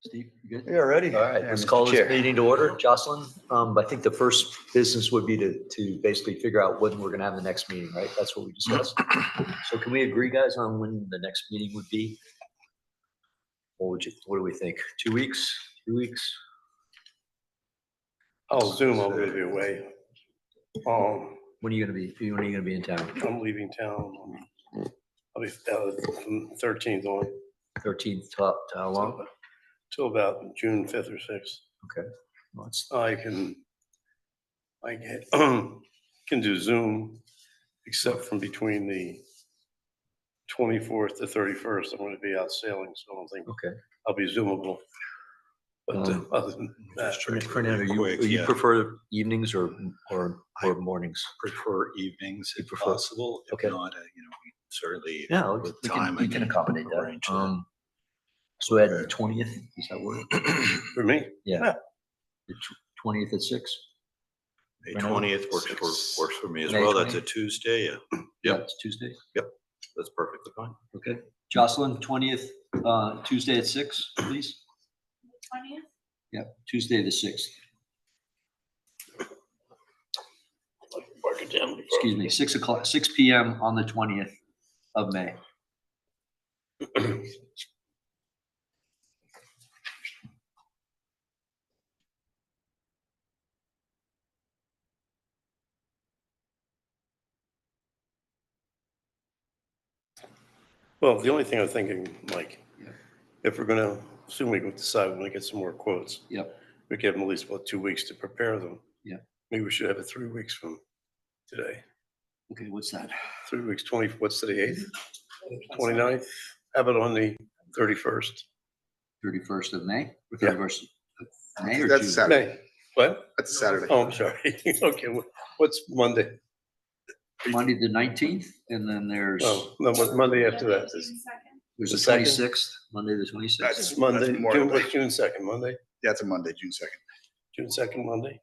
Steve, you good? Yeah, ready. All right, let's call this meeting to order. Jocelyn, I think the first business would be to basically figure out when we're gonna have the next meeting, right? That's what we discussed. So can we agree, guys, on when the next meeting would be? What do we think? 2 weeks, 3 weeks? I'll Zoom, I'm gonna be away. When are you gonna be in town? I'm leaving town. I'll be from 13th on 13th to how long? till about June 5th or 6th. Okay. Well, it's I can do Zoom, except from between the 24th to 31st. I'm gonna be out sailing, so I don't think okay. I'll be Zoomable. But other than that, Fernando, you prefer evenings or mornings? Prefer evenings if prefer- possible. If okay. not, we certainly Yeah, with we time can accommodate that. arrange that. So at the 20th, does that work? for me, Yeah. The 20th at 6? May 20th works for me as May well. That's 20th? a Tuesday. Yeah. Yeah, Yep. it's Tuesday. That's perfectly fine. Okay. Jocelyn, 20th, Tuesday at 6, please? 20th? Yep, Tuesday the 6th. mark it down. Excuse me, 6 p.m. on the 20th of May. Well, the only thing I'm thinking, Mike, Yeah. if we're gonna, assume we decide we're gonna get some more quotes, Yep. we give them at least about 2 weeks to prepare them. Yeah. Maybe we should have it 3 weeks from today. Okay, what's that? 3 weeks, what's today, 8th? 29th? Have it on the 31st. 31st of May? Or Yeah. 31st of May or That's June? Saturday. May, what? That's Saturday. Oh, I'm sorry. Okay, what's Monday? Monday the 19th, and then there's Oh, no, what's Monday after that? June 2nd. the the second? 26th, Monday the 26th. That's Monday, Memorial June, Day. what's June 2nd, Monday? Yeah, it's a Monday, June 2nd. June 2nd, Monday?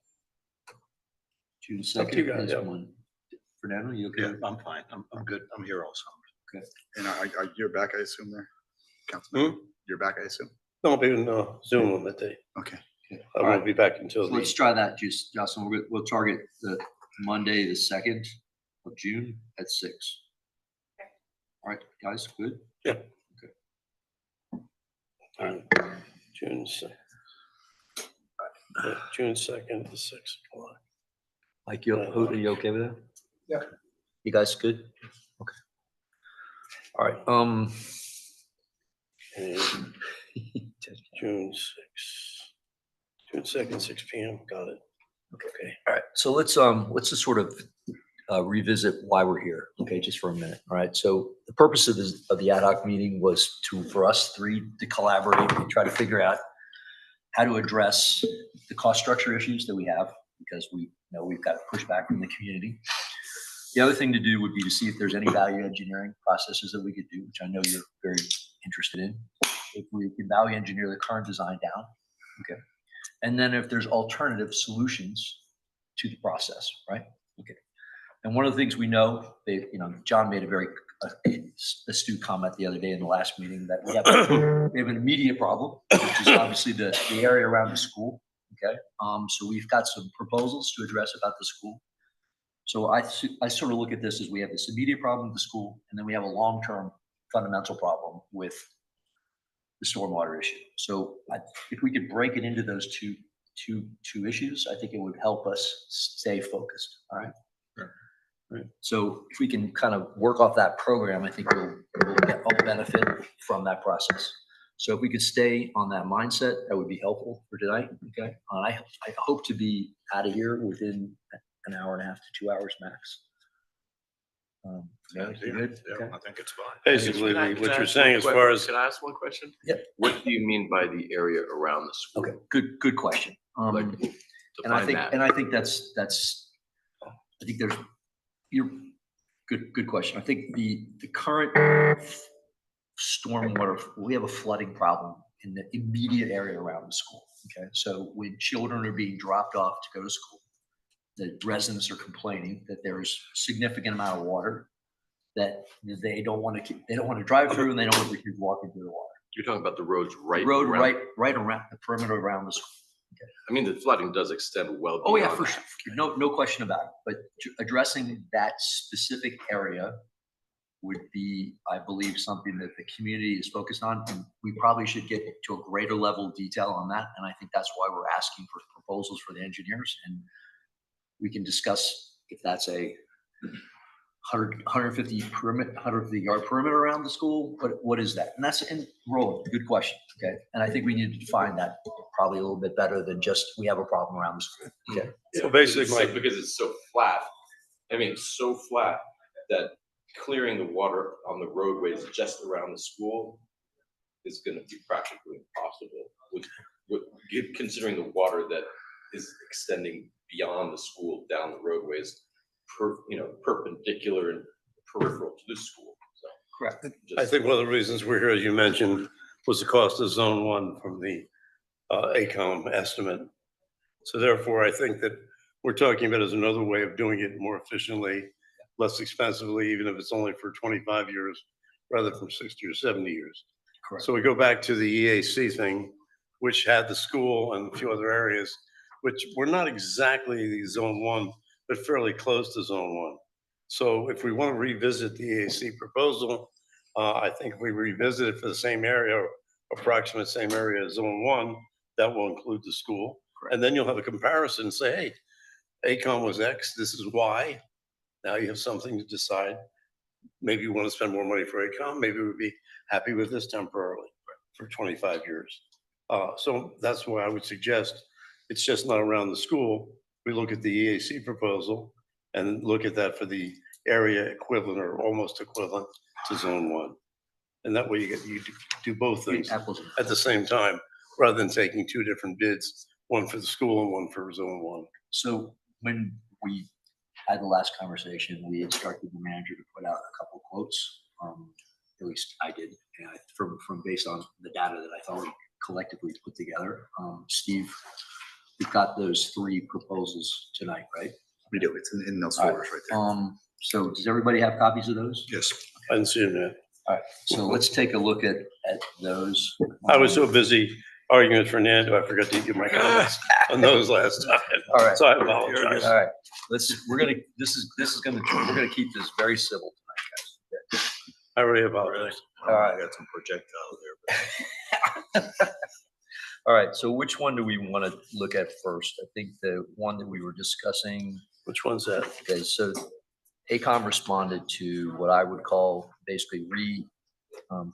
June Up to you 2nd guys, is yeah. one. Fernando, you okay? Yeah, I'm fine. I'm good. I'm here all summer. And you're back, I assume, there? Councilman, you're back, I assume? No, I'll be in Zoom on that day. Okay. I All won't right. be back until So let's the, try that, Jocelyn. We'll target the Monday, the 2nd of June at 6. All right, guys, good? June 2nd. June 2nd to 6 o'clock. Mike, are you okay with that? Yeah. You guys good? Okay. All right, And June 6th. June 2nd, 6 PM, got it. Okay. all right, so let's just sort of revisit why we're here, okay, just for a minute. All right, so the purpose of the ad hoc meeting was for us three to collaborate and try to figure out how to address the cost structure issues that we have, because we know we've got pushback from the community. The other thing to do would be to see if there's any value engineering processes that we could do, which I know you're very interested in. If we can value engineer the current design down, okay. And then if there's alternative solutions to the process, right? Okay. And one of the things we know, John made a very astute comment the other day in the last meeting that we have an immediate problem, which is obviously the area around the school. Okay. So we've got some proposals to address about the school. So I sort of look at this as we have this immediate problem with the school, and then we have a long-term fundamental problem with the stormwater issue. So if we could break it into those two issues, I think it would help us stay focused. All right. Right. So if we can kind of work off that program, I think we'll get all benefit from that process. So if we could stay on that mindset, that would be helpful for tonight. Okay. I hope to be out of here within an hour and a half to 2 hours max. Yeah, you good? Yeah, Okay. I think it's fine. Basically, Can I what you're ask saying one as far as, Can I ask one question? Yeah. What do you mean by the area around the school? Okay. Good question. Like, And I define think, that. and I think I think you're good question. I think the current stormwater, we have a flooding problem in the immediate area around the school. Okay. So when children are being dropped off to go to school, the residents are complaining that there's significant amount of water that they don't want to drive through, and they don't want to keep walking through the water. You're talking about the roads right Road around. right around the perimeter around the school. I mean, the flooding does extend well Oh, yeah, beyond for that. sure. No question about it. But addressing that specific area would be, I believe, something that the community is focused on. And we probably should get to a greater level of detail on that. And I think that's why we're asking for proposals for the engineers. And we can discuss if that's a 150 perimeter, 150 yard perimeter around the school. What is that? And that's in Roland. Good question. Okay. And I think we need to define that probably a little bit better than just we have a problem around the school. Okay. So basically, Because it's so flat. I mean, it's so flat that clearing the water on the roadways just around the school is going to be practically impossible considering the water that is extending beyond the school down the roadways, perpendicular and peripheral to the school. So Correct. I think one of the reasons we're here, as you mentioned, was the cost of zone one from the ACOM estimate. So therefore, I think that we're talking about as another way of doing it more efficiently, less expensively, even if it's only for 25 years rather than 60 or 70 years. Correct. So we go back to the EAC thing, which had the school and a few other areas, which were not exactly the zone one, but fairly close to zone one. So if we want to revisit the EAC proposal, I think if we revisit it for the same area, or approximate same area as zone one, that will include the school. Correct. And then you'll have a comparison and say, hey, ACOM was X, this is Y. Now you have something to decide. Maybe you want to spend more money for ACOM, maybe we'd be happy with this temporarily for 25 years. So that's why I would suggest it's just not around the school. We look at the EAC proposal and look at that for the area equivalent or almost equivalent to zone one. And that way you do both things Apples and at the same time, rather than taking two different bids, one for the school and one for zone one. So when we had the last conversation, we instructed the manager to put out a couple quotes. At least I did, from based on the data that I thought we collectively put together. Steve, we've got those three proposals tonight, right? We do. It's in those All right. folders right there. So does everybody have copies of those? Yes. I didn't see it yet. All right. So let's take a look at those. I was so busy arguing with Fernando, I forgot to give my comments on those last time. All right. So I apologize. All right. We're gonna keep this very civil tonight, guys. I really apologize. All right. I got some projectiles there. All right, so which one do we want to look at first? I think the one that we were discussing, Which one's that? okay, so ACOM responded to what I would call basically do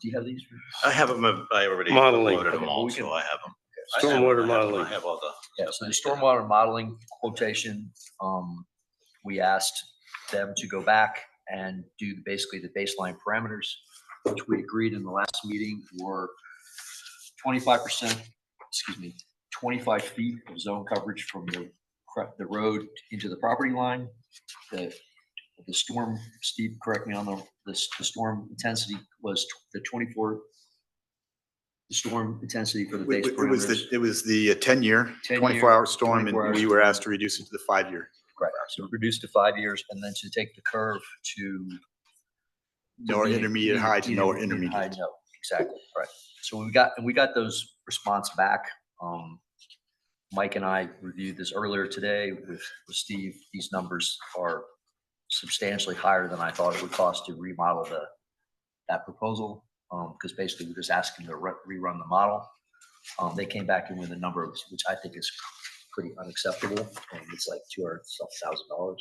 you have these? I have them, I already Modeling. loaded them Okay, all, we can- so I have them. Stormwater modeling. I have all the. Yeah, so the stormwater modeling quotation, we asked them to go back and do basically the baseline parameters, which we agreed in the last meeting were 25%, 25 feet of zone coverage from the road into the property line. The storm, Steve, correct me on the storm intensity was the 24. The storm intensity for the base parameters. It was the 10-year, 10-year, 24-hour storm, 24-hour and we were asked to reduce it to the 5-year. Right, so reduced to 5 years and then to take the curve to. No intermediate high to no intermediate. High, no, exactly, right. So we got those response back. Mike and I reviewed this earlier today with Steve. These numbers are substantially higher than I thought it would cost to remodel that proposal. Because basically we're just asking to rerun the model. They came back in with a number which I think is pretty unacceptable. It's like $200,000.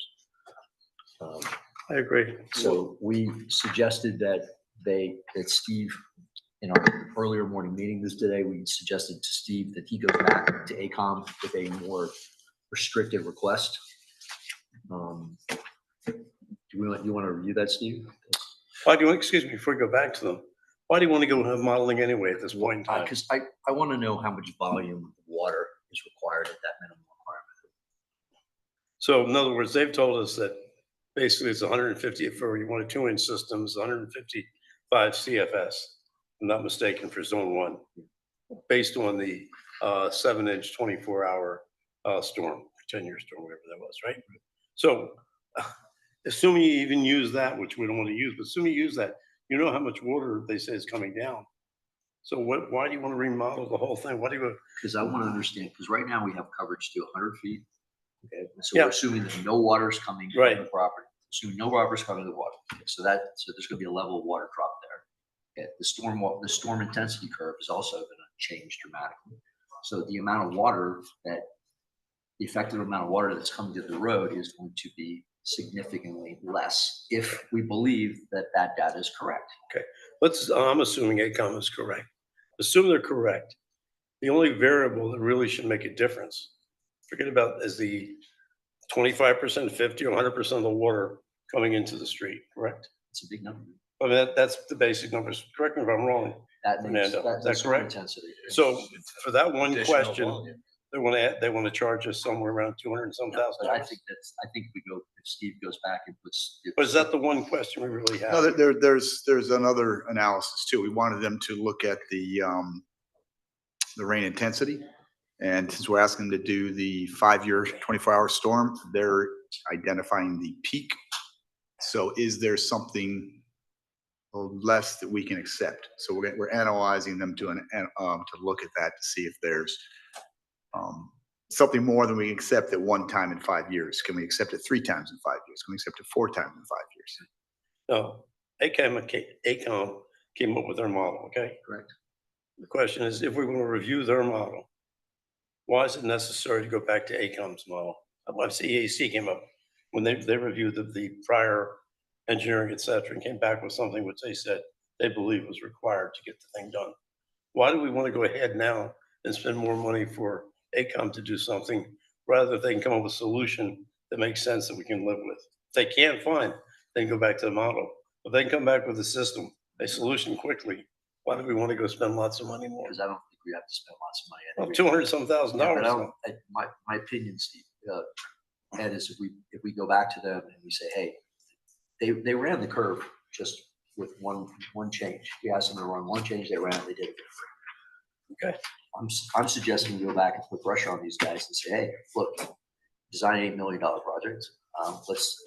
I agree. So we suggested that Steve, in our earlier morning meeting today, we suggested to Steve that he goes back to ACOM with a more restrictive request. You want to review that, Steve? Why do you, excuse me, before we go back to them, why do you want to go have modeling anyway at this point in time? Because I want to know how much volume of water is required at that minimum requirement. So in other words, they've told us that basically it's 150 for you want a 2-inch system, it's 155 CFS. I'm not mistaken for zone one, based on the 7-inch 24-hour storm, 10-year storm, whatever that was, right? So assuming you even use that, which we don't want to use, but assuming you use that, you know how much water they say is coming down. So why do you want to remodel the whole thing? Why do you, Because I want to understand, because right now we have coverage to 100 feet. Okay, so Yeah. we're assuming that no water is coming Right. from the property. Assuming no water is coming to the water. Okay, so there's going to be a level of water drop there. Okay, the storm intensity curve is also going to change dramatically. So the amount of water the effective amount of water that's coming to the road is going to be significantly less if we believe that that data is correct. I'm assuming ACOM is correct. Assume they're correct. The only variable that really should make a difference, forget about is the 25%, 50 or 100% of the water coming into the street, correct? It's a big number. I mean, that's the basic numbers. Correct me if I'm wrong. That makes Fernando, is that that's storm correct? intensity. So for that one Additional question, volume. they want to charge us somewhere around 200 and some No, thousand but I dollars. think if Steve goes back and puts. But is that the one question we really have? No, there's another analysis too. We wanted them to look at the rain intensity. And since we're asking them to do the 5-year, 24-hour storm, they're identifying the peak. So is there something less that we can accept? So we're analyzing them to look at that to see if there's something more than we accept at one time in 5 years. Can we accept it 3 times in 5 years? Can we accept it 4 times in 5 years? No, ACOM came up with their model, okay? Correct. The question is, if we want to review their model, why is it necessary to go back to ACOM's model? Once EAC came up, when they reviewed the prior engineering, et cetera, and came back with something which they said they believe was required to get the thing done. Why do we want to go ahead now and spend more money for ACOM to do something rather than they can come up with a solution that makes sense that we can live with? If they can't find, then go back to the model. If they can come back with a system, a solution quickly, why do we want to go spend lots of money more? Because I don't think we have to spend lots of money. Well, 200 some thousand Yeah, but dollars. my opinion, Steve, Ed, is if we go back to them and we say, hey, they ran the curve just with one change. We asked them to run one change, they ran it, they did it for free. Okay. I'm suggesting we go back and put pressure on these guys and say, hey, look, design $8 million project. Let's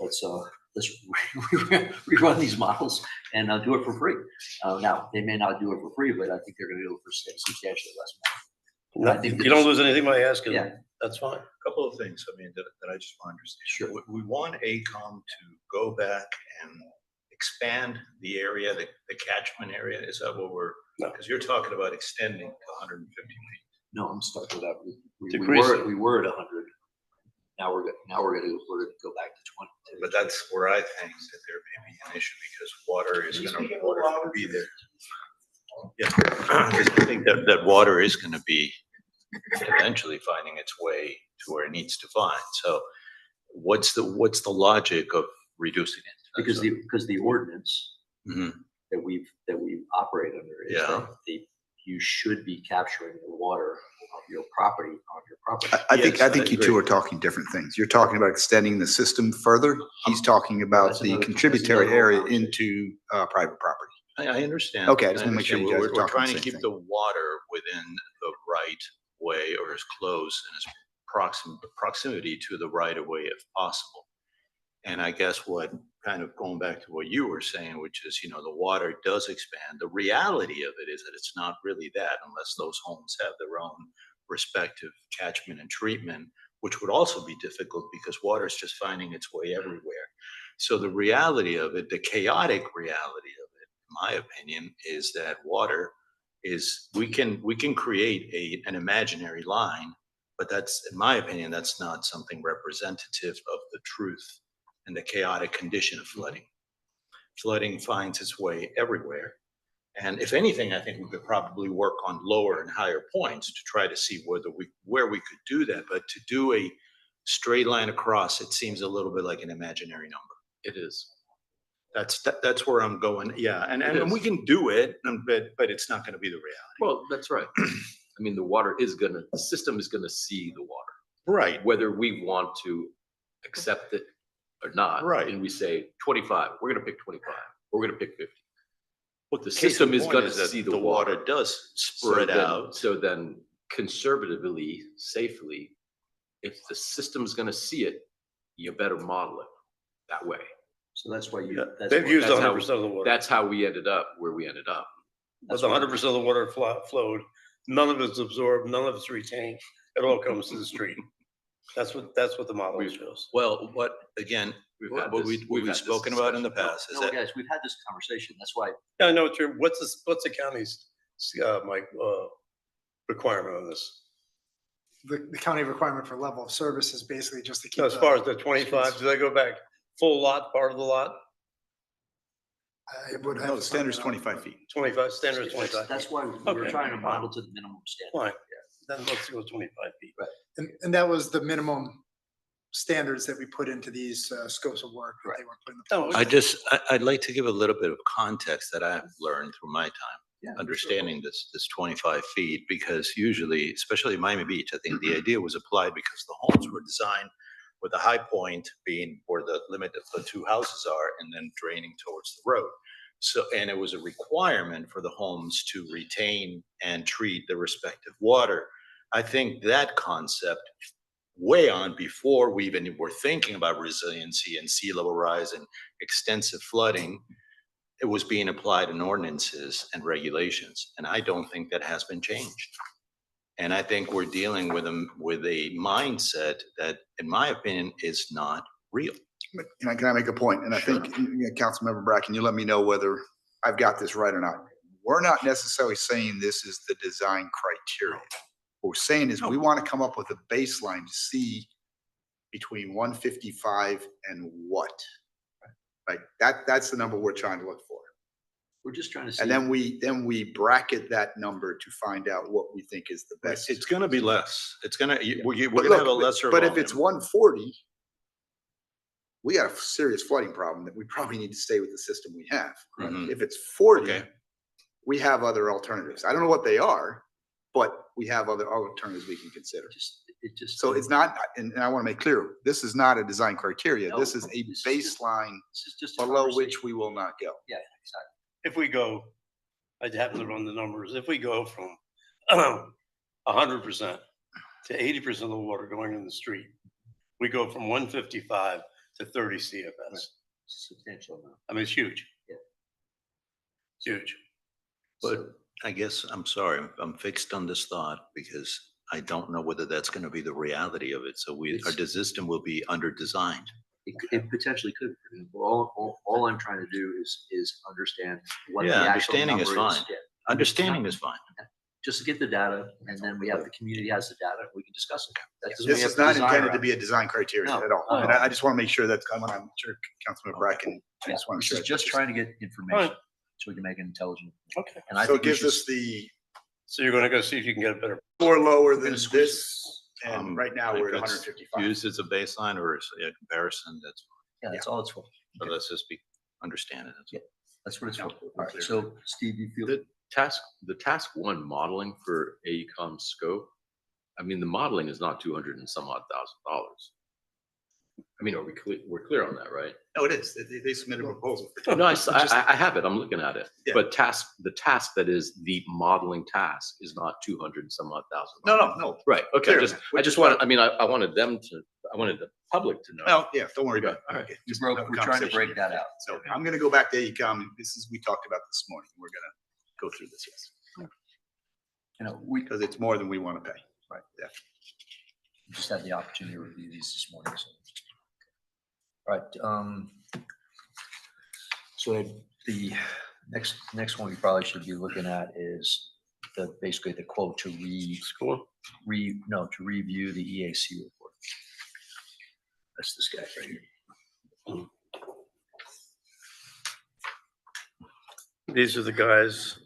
rerun these models and do it for free. Now they may not do it for free, but I think they're going to do it for substantially less money. I think You don't lose anything by asking. Yeah. That's fine. Couple of things, I mean, that I just want to understand. Sure. We want ACOM to go back and expand the area, the catchment area. Is that what we're, No. because you're talking about extending to 150 feet. No, I'm stuck with that. Decrease it. We were at 100. Now we're going to go back to 20. But that's where I think that there may be an issue because water is going to be there. Yeah, because I think that water is going to be eventually finding its way to where it needs to find. So what's the logic of reducing it? Because the ordinance Mhm. that we've operated under is Yeah. that you should be capturing the water of your property on your property. I Yes, think I you two agree. are talking different things. You're talking about extending the system further. He's talking about That's the another- contributory that's another area conversation. into private property. I understand. Okay, I just wanna make sure you understand. guys are We're talking the trying to same keep thing. the water within the right way or as close and as proximity to the right of way if possible. And I guess what kind of going back to what you were saying, which is, the water does expand. The reality of it is that it's not really that unless those homes have their own respective catchment and treatment, which would also be difficult because water is just finding its way everywhere. So the reality of it, the chaotic reality of it, in my opinion, is that water is, we can create an imaginary line, but that's, in my opinion, that's not something representative of the truth and the chaotic condition of flooding. Flooding finds its way everywhere. And if anything, I think we could probably work on lower and higher points to try to see where we could do that. But to do a straight line across, it seems a little bit like an imaginary number. It is. That's where I'm going. Yeah, It and is. we can do it, but it's not going to be the reality. Well, that's right. I mean, the system is gonna see the water, Right. whether we want to accept it or not. Right. And we say 25, we're gonna pick 25, we're gonna pick 50. What The system is gonna that see the the water water. does So spread then- out. So then conservatively, safely, if the system's gonna see it, you better model it that way. So that's why They've used that's how- 100% of the water. That's how we ended up where we ended up. With 100% of the water flowed, none of it's absorbed, none of it's retained. It all comes to the street. That's what the model shows. Well, what, again, what we've spoken about in the past is No, that, guys, we've had this conversation. That's why Yeah, I know what's the county's, Mike, requirement on this? The county requirement for level of service is basically just to keep. As far as the 25, do they go back full lot, part of the lot? I would have. No, to the standard's find that out. 25 feet. 25, standard is 25. that's why we're Okay. trying to model to the minimum standard. Fine, then let's go 25 feet. And that was the minimum standards that we put into these scopes of work that they were putting. No, I'd like to give a little bit of context that I've learned through my time. Yeah, Understanding this 25 feet, because usually, especially Miami Beach, I think the idea was applied because the homes were designed with the high point being where the limit of the two houses are and then draining towards the road. So, and it was a requirement for the homes to retain and treat the respective water. I think that concept way on before we even were thinking about resiliency and sea level rise and extensive flooding, it was being applied in ordinances and regulations. And I don't think that has been changed. And I think we're dealing with a mindset that, in my opinion, is not real. But, can I make a point? And I think, Councilmember Bracken, you let me know whether I've got this right or not. We're not necessarily saying this is the design criteria. What we're saying is we want to come up with a baseline to see between 155 and what. Like that's the number we're trying to look for. We're just trying to see. And then we bracket that number to find out what we think is the best. It's gonna be less. It's gonna, we're But gonna have a look, lesser. But if it's volume. 140, we got a serious flooding problem that we probably need to stay with the system we have. Mhm. If it's 40, Okay. we have other alternatives. I don't know what they are, but we have other alternatives we can consider. It just. So it's not, and I want to make clear, this is not a design criteria. No, This is a this is just- baseline This is just a below conversation. which we will not go. Yeah, exactly. If we go, I happen to run the numbers, if we go from 100% to 80% of the water going in the street, we go from 155 to 30 CFS. Substantial amount. I mean, it's huge. Yeah. It's huge. But I guess, I'm sorry, I'm fixed on this thought because I don't know whether that's gonna be the reality of it. So our system will be under-designed. It potentially could. All I'm trying to do is understand what the Yeah, actual understanding is number fine. Yeah. Understanding is fine. Just to get the data, and then we have the community has the data, we can discuss it. That doesn't mean This we have is to not design intended around to it. be a design criteria No. at all. No. And I just want to make sure that's coming. I'm sure Councilmember Bracken, I Yeah, just want to This make is sure. just trying to get information so we can make an intelligent. Okay. And I So think it we gives should. us the So you're gonna go see if you can get a better. more lower gonna than squeeze this, and right now If we're at it's 155. Used as a baseline or as a comparison, that's, Yeah, that's all it's for. but let's just understand it. Yeah. That's what it's for. Yeah, All right, so Steve, you feel. The task one modeling for AECOM scope, I mean, the modeling is not 200 and some odd $1,000. I mean, we're clear on that, right? No, it is. They submitted a proposal. No, I have it. I'm looking at it. Yeah. But the task that is the modeling task is not 200 and some odd $1,000. No. Right. Okay. Clearly, I just wanted, I mean, I wanted the public to know. Well, yeah, don't worry about it. All right. Okay, We just broke, have a we're trying to conversation. break that out. So I'm gonna go back to AECOM. This is, we talked about this morning. We're gonna go through this, yes. You know, we Because it's more than we want to pay. Right. Yeah. just had the opportunity to review these this morning. So. All right. So the next one we probably should be looking at is basically the quote to School. to review the EAC report. That's this guy right here. These are the guys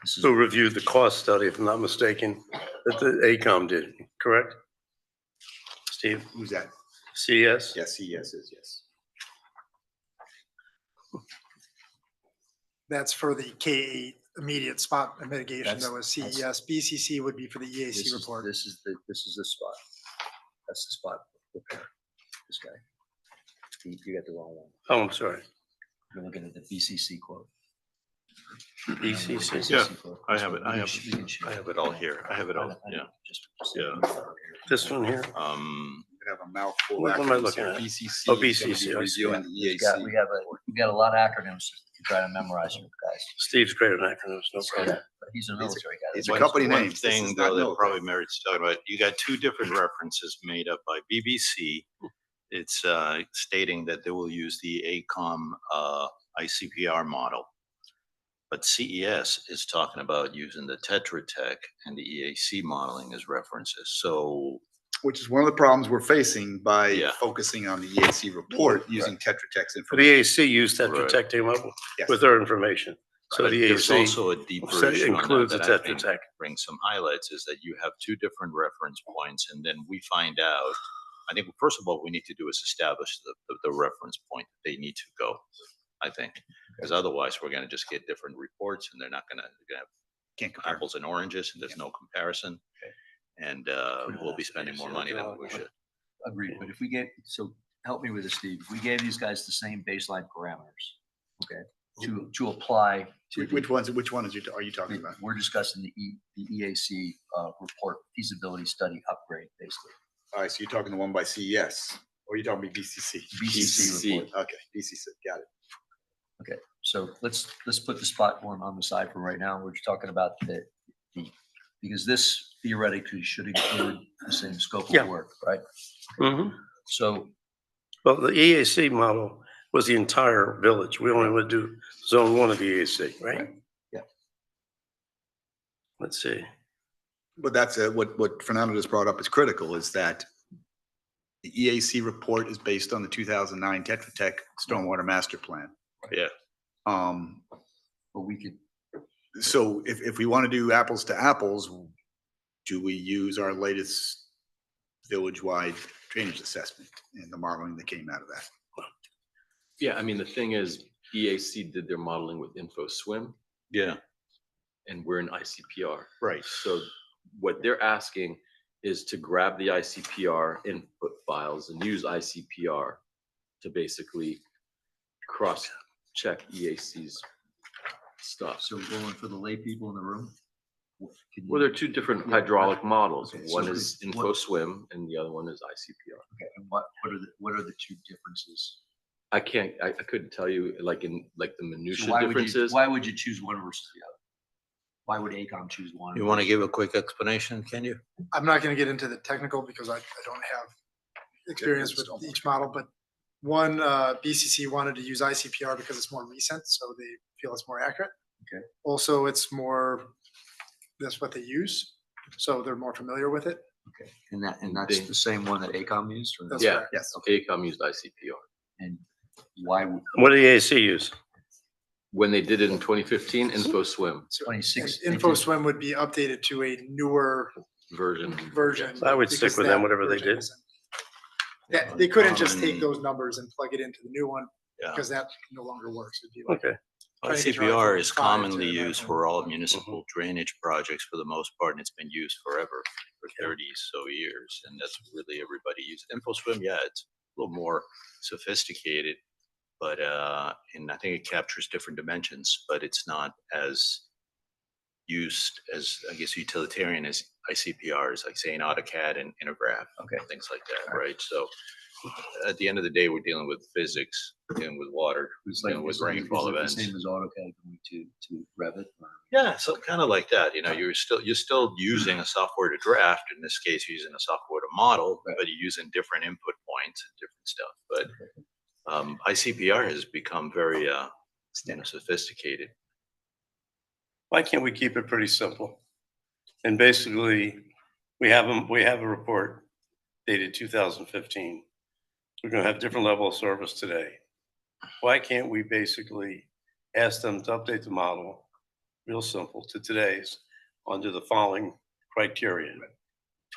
This is who reviewed the cost study, if I'm not mistaken, that the AECOM did, correct? Steve, Who's that? CES? Yes, yes, yes. That's for the K8 immediate spot mitigation. That's- That was that's- CES. BCC would be for the EAC report. This is the spot. That's the spot. This guy. You got the wrong one. Oh, I'm sorry. You're looking at the BCC quote. BCC. Yeah, quote. I have it. We can share. I have it all here. I have it all. I Yeah. know, just- Yeah. This one here? gonna have a mouthful. of What am I acronyms looking here. at? BCC. Oh, is gonna be BCC, I see. Reviewing the We EAC. got a lot of acronyms to try to memorize here, guys. Steve's great at acronyms, no So, problem. yeah, but he's a military guy. These That's are why company One names. This thing is though not that military. probably merits talking about, you got two different references made up by BBC. It's stating that they will use the ACOM ICPR model. But CES is talking about using the Tetra Tech and the EAC modeling as references. So Which is one of the problems we're facing by Yeah. focusing on the EAC report using Tetra Tech's But information. EAC used Tetra Right. Tech team up Yes. with their information. So but the there's EAC also a deep so version on that includes the that I Tetra think Tech. brings some highlights, is that you have two different reference points, and then we find out. I think first of all, what we need to do is establish the reference point that they need to go. I think, because otherwise we're going to just get different reports, and they're gonna have Can't compare. apples and oranges, and there's no comparison. And we'll be spending more money than we should. Agreed, but if we gave, so help me with this, Steve, if we gave these guys the same baseline parameters, okay, to apply to. Which ones are you talking about? We're discussing the EAC report feasibility study upgrade, basically. All right, so you're talking the one by CES, or you're talking about BCC? BCC report. Okay, BCC, got it. Okay, so let's put the spot one on the side for right now. We're just talking about the, because this theoretically should include the same scope Yeah. of work, right? Mhm. So, Well, the EAC model was the entire village. We only would do zone one of the EAC, right? Yeah. Let's see. But that's what Fernando just brought up is critical, is that the EAC report is based on the 2009 Tetra Tech Stormwater Master Plan. Yeah. but we could, So if we want to do apples to apples, do we use our latest village-wide drainage assessment and the modeling that came out of that? Yeah, I mean, the thing is, EAC did their modeling with InfoSwim, Yeah. and we're in ICPR. Right. So what they're asking is to grab the ICPR input files and use ICPR to basically cross-check EAC's stuff. so going for the lay people in the room. Can Well, you- they're two different hydraulic models. Okay, so One is could- what- InfoSwim and the other one is ICPR. Okay, and what are the two differences? I couldn't tell you like the So minutia why would you, differences. why would you choose one versus the other? Why would ACOM choose one? You want to versus- give a quick explanation, can you? I'm not gonna get into the technical because I don't have experience with each model, but one, BCC wanted to use ICPR because it's more recent, so they feel it's more accurate. Okay. Also, it's more, that's what they use, so they're more familiar with it. Okay, and that's They- the same one that ACOM used? Or That's Yeah. correct. Yes. ACOM used ICPR. And why would What did EAC use? When they did it in 2015, InfoSwim So 26? and InfoSwim would be updated to a newer version. version. I would stick because with them, that whatever they version did. isn't- Yeah, they couldn't just take Um, those numbers and plug it into the new one Yeah. because that no longer works. It'd be like Okay. trying to get your ICPR iPhone is 5 commonly to an used iPhone. for all municipal drainage projects for the most part, and it's been used forever, for 30 so years, and that's really everybody uses. InfoSwim, yeah, it's a little more sophisticated, but, and I think it captures different dimensions, but it's not as used as, I guess, utilitarian as ICPR is, like saying AutoCAD and Intergraph, Okay. things like that, right? So at the end of the day, we're dealing with physics, dealing with water, It's like, dealing with is it rainfall the events. same as AutoCAD going to Revit? or- Yeah, so kind of like that, you're still using a software to draft, in this case, you're using a software to model, Right. but you're using different input points and different stuff, but ICPR has become very, sophisticated. Why can't we keep it pretty simple? And basically, we have a report dated 2015. We're gonna have different level of service today. Why can't we basically ask them to update the model, real simple, to today's, under the following criteria?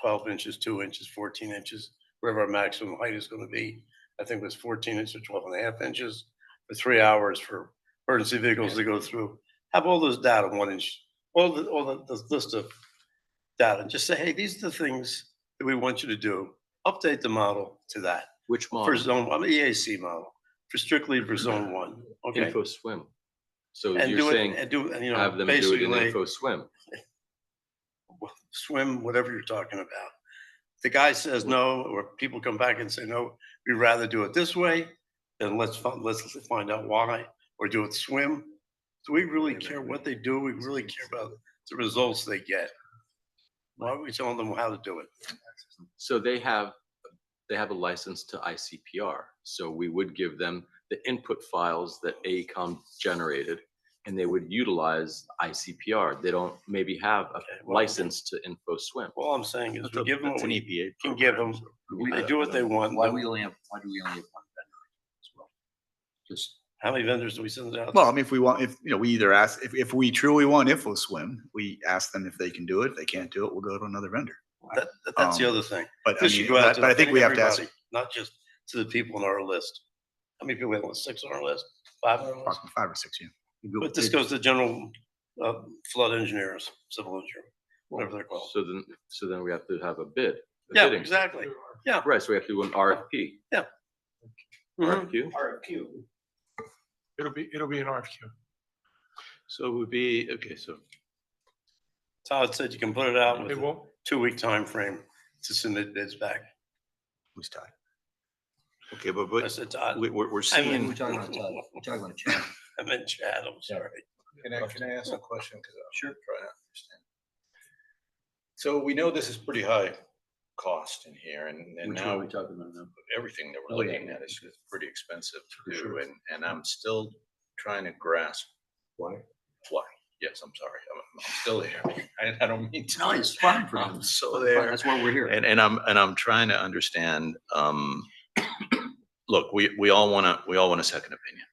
12 inches, 2 inches, 14 inches, wherever our maximum height is gonna be. I think it was 14 inches, 12.5 inches, for 3 hours for emergency vehicles to go through. Have all those data, 1 inch, all the list of data. Just say, hey, these are the things that we want you to do. Update the model to that. Which For model? zone, EAC model, for strictly for zone one. Okay. InfoSwim. So And you're do it, saying and do, and, you know, have them do it in basically InfoSwim. swim, whatever you're talking about. the guy says no, or people come back and say, no, we'd rather do it this way, then let's find out why, or do it swim. Do we really care what they do? We really care about the results they get. Why are we telling them how to do it? So they have a license to ICPR. So we would give them the input files that AECOM generated, and they would utilize ICPR. They don't maybe have a well- license to InfoSwim. All I'm saying is we give them That's what an we EPA can give them. program, so They do what they want. Why do we only have one vendor as well? Just, How many vendors do we send out? Well, I mean, if we want, if, you know, we either ask, if we truly want InfoSwim, we ask them if they can do it. If they can't do it, we'll go to another vendor. That's the Um, other thing. But I This should mean, go out to but I think we have to ask, everybody, not just to the people on our list. How many people we have on 6 on our list? 5 on our list? approximately 5 or 6, yeah. But this goes to general flood engineers, civil engineer, whatever they're called. So then we have to have a bid. a Yeah, bidding. exactly. Yeah. Right, so we have to do an RFP. Mhm. RFQ? It'll be an RFQ. So it would be, okay, so Todd said you can put it out It with a won't, 2-week time frame to submit bids back. Who's tied? okay, but I said Todd. we're I we're seeing, talking about Todd, we're talking about Chad. I meant Chad, I'm sorry. Can I ask a question? Because I'm Sure. trying to understand. So we know this is pretty high cost in here and Which one now are we talking about now? everything that Oh, we're yeah, looking yeah. at is pretty expensive For to do. sure. And I'm still trying to grasp Why? why. Yes, I'm sorry. I'm still there. I don't mean to. No, it's fine for him. I'm so Fine, there. That's why we're here. and I'm trying to understand, look, we all want a second opinion.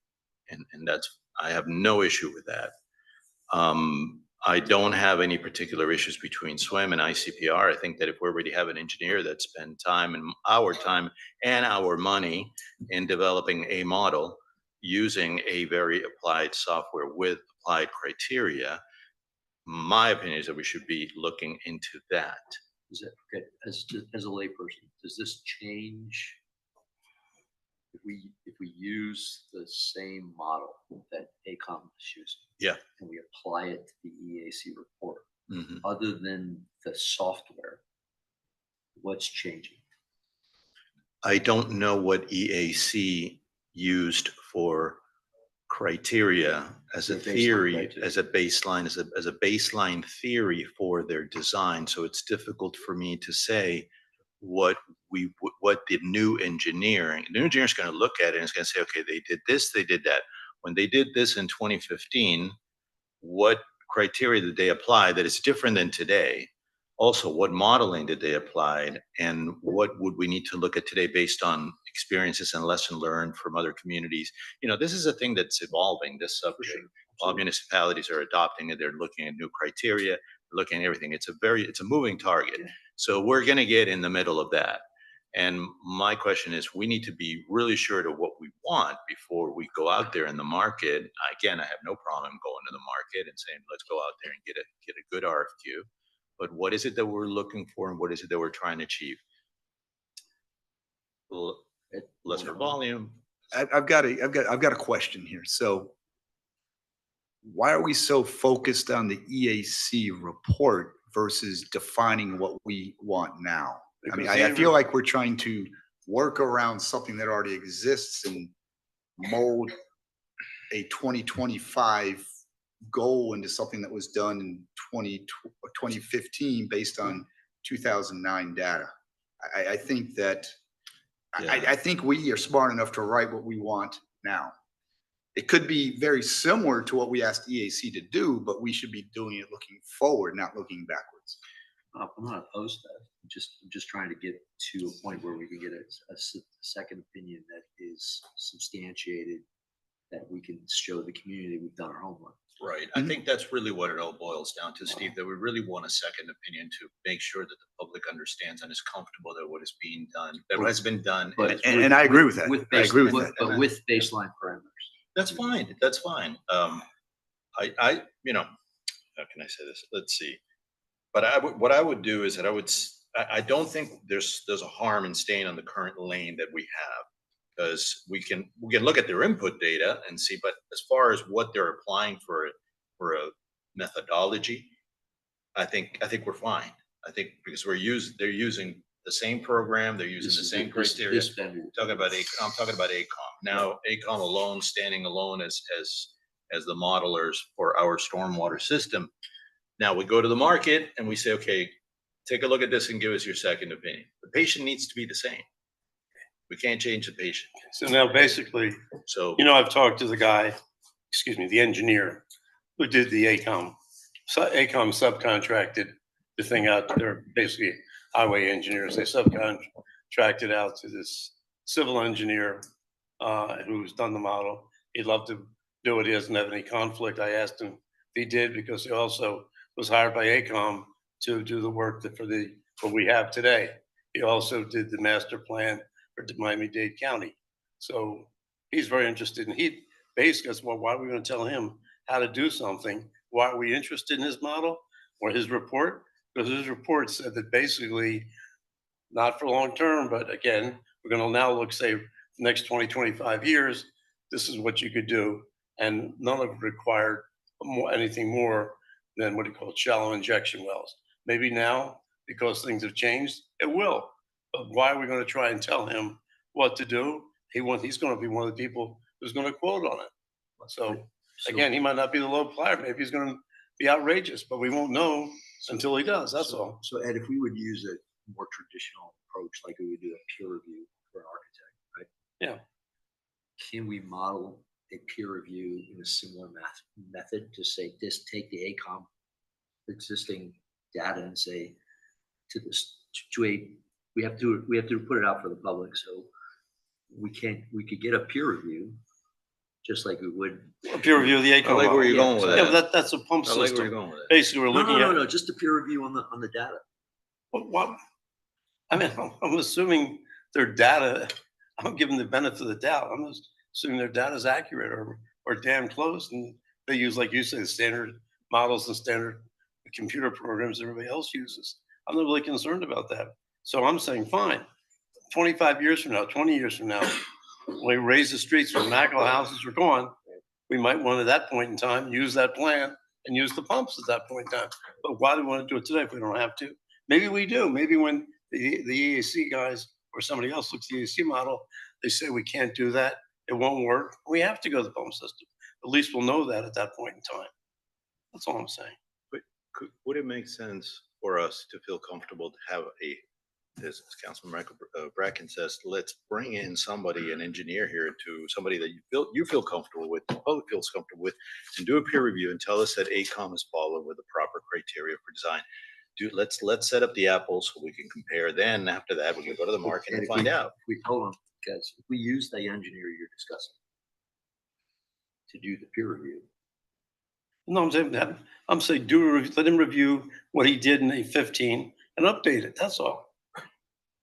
And that's, I have no issue with that. I don't have any particular issues between SWIM and ICPR. I think that if we already have an engineer that spent time and our money in developing a model using a very applied software with applied criteria, my opinion is that we should be looking into that. Is it, okay, as a layperson, does this change if we use the same model that AECOM is using? Yeah. And we apply it to the EAC report, Mhm. other than the software, what's changing? I don't know what EAC used for criteria as a The baseline theory, criteria. as a baseline theory for their design. So it's difficult for me to say what the new engineering is going to look at it and is going to say, okay, they did this, they did that. When they did this in 2015, what criteria did they apply that is different than today? Also, what modeling did they apply, and what would we need to look at today based on experiences and lesson learned from other communities? You know, this is a thing that's evolving, this subject. All municipalities are adopting it. They're looking at new criteria, they're looking at everything. It's a moving target. So we're going to get in the middle of that. And my question is, we need to be really sure to what we want before we go out there in the market. Again, I have no problem going to the market and saying, let's go out there and get a good RFQ. But what is it that we're looking for, and what is it that we're trying to achieve? Lesser volume. I've got a question here. So why are we so focused on the EAC report versus defining what we want now? I mean, I feel like we're trying to work around something that already exists and mold a 2025 goal into something that was done in 2015 based on 2009 data. I think that, I think we are smart enough to write what we want now. It could be very similar to what we asked EAC to do, but we should be doing it looking forward, not looking backwards. I'm not opposed to that. I'm just trying to get to a point where we can get a second opinion that is substantiated, that we can show the community we've done our homework. Right. I think that's really what it all boils down to, Steve, that we really want a second opinion to make sure that the public understands and is comfortable that what is being done, that has been done. But And I agree with that. With I agree with baseline- that. But with baseline parameters. That's fine. That's fine. I, you know, how can I say this? Let's see. But what I would do is that I don't think there's a harm in staying on the current lane that we have, because we can look at their input data and see, but as far as what they're applying for a methodology, I think we're fine. I think because they're using the same program, they're using This the is same this- criteria. this vendor. I'm talking about ACOM. Now, ACOM alone, standing alone as the modelers for our stormwater system. Now we go to the market and we say, okay, take a look at this and give us your second opinion. The patient needs to be the same. We can't change the patient. So now basically, So, I've talked to the guy, excuse me, the engineer who did the ACOM. So ACOM subcontracted the thing out. They're basically highway engineers. They subcontracted out to this civil engineer who's done the model. He'd love to do it. He doesn't have any conflict. I asked him if he did because he also was hired by ACOM to do the work for what we have today. He also did the master plan for Miami-Dade County. So he's very interested, and he basically says, well, why are we going to tell him how to do something? Why are we interested in his model or his report? Because his report said that basically, not for long term, but again, we're going to now look, say, the next 20, 25 years, this is what you could do. And none of it required anything more than what he called shallow injection wells. Maybe now, because things have changed, it will. But why are we going to try and tell him what to do? He's going to be one of the people who's going to quote on it. So again, he might not be the low flyer. Maybe he's going to be outrageous, but we won't know until he does. That's all. So Ed, if we would use a more traditional approach, like we would do a peer review for an architect, right? Yeah. Can we model a peer review in a similar method to say, just take the ACOM existing data and say we have to put it out for the public. So we could get a peer review just like we would. A peer review of the ACOM. I like where you're model. going with Yeah, that. but that's a pump I like where system. you're going with it. Basically, we're looking at. No, just a peer review on the data. What? I mean, I'm assuming their data, I'm giving the benefit of the doubt. I'm just assuming their data is accurate or damn close. And they use, like you say, the standard models and standard computer programs everybody else uses. I'm not really concerned about that. So I'm saying, fine, 25 years from now, 20 years from now, when we raise the streets when Mackel houses are gone, we might want at that point in time, use that plan and use the pumps at that point in time. But why do we want to do it today if we don't have to? Maybe we do. Maybe when the EAC guys or somebody else looks at the EAC model, they say we can't do that. It won't work. We have to go to the pump system. At least we'll know that at that point in time. That's all I'm saying. Would it make sense for us to feel comfortable to have as Councilman Bracken says, let's bring in an engineer here, to somebody that you feel comfortable with, the public feels comfortable with, and do a peer review and tell us that ACOM is followed with the proper criteria for design. Let's set up the apples so we can compare. Then after that, we can go to the market and find out. Hold on, guys. If we use the engineer you're discussing to do the peer review. No, I'm saying that. I'm saying let him review what he did in A15 and update it. That's all.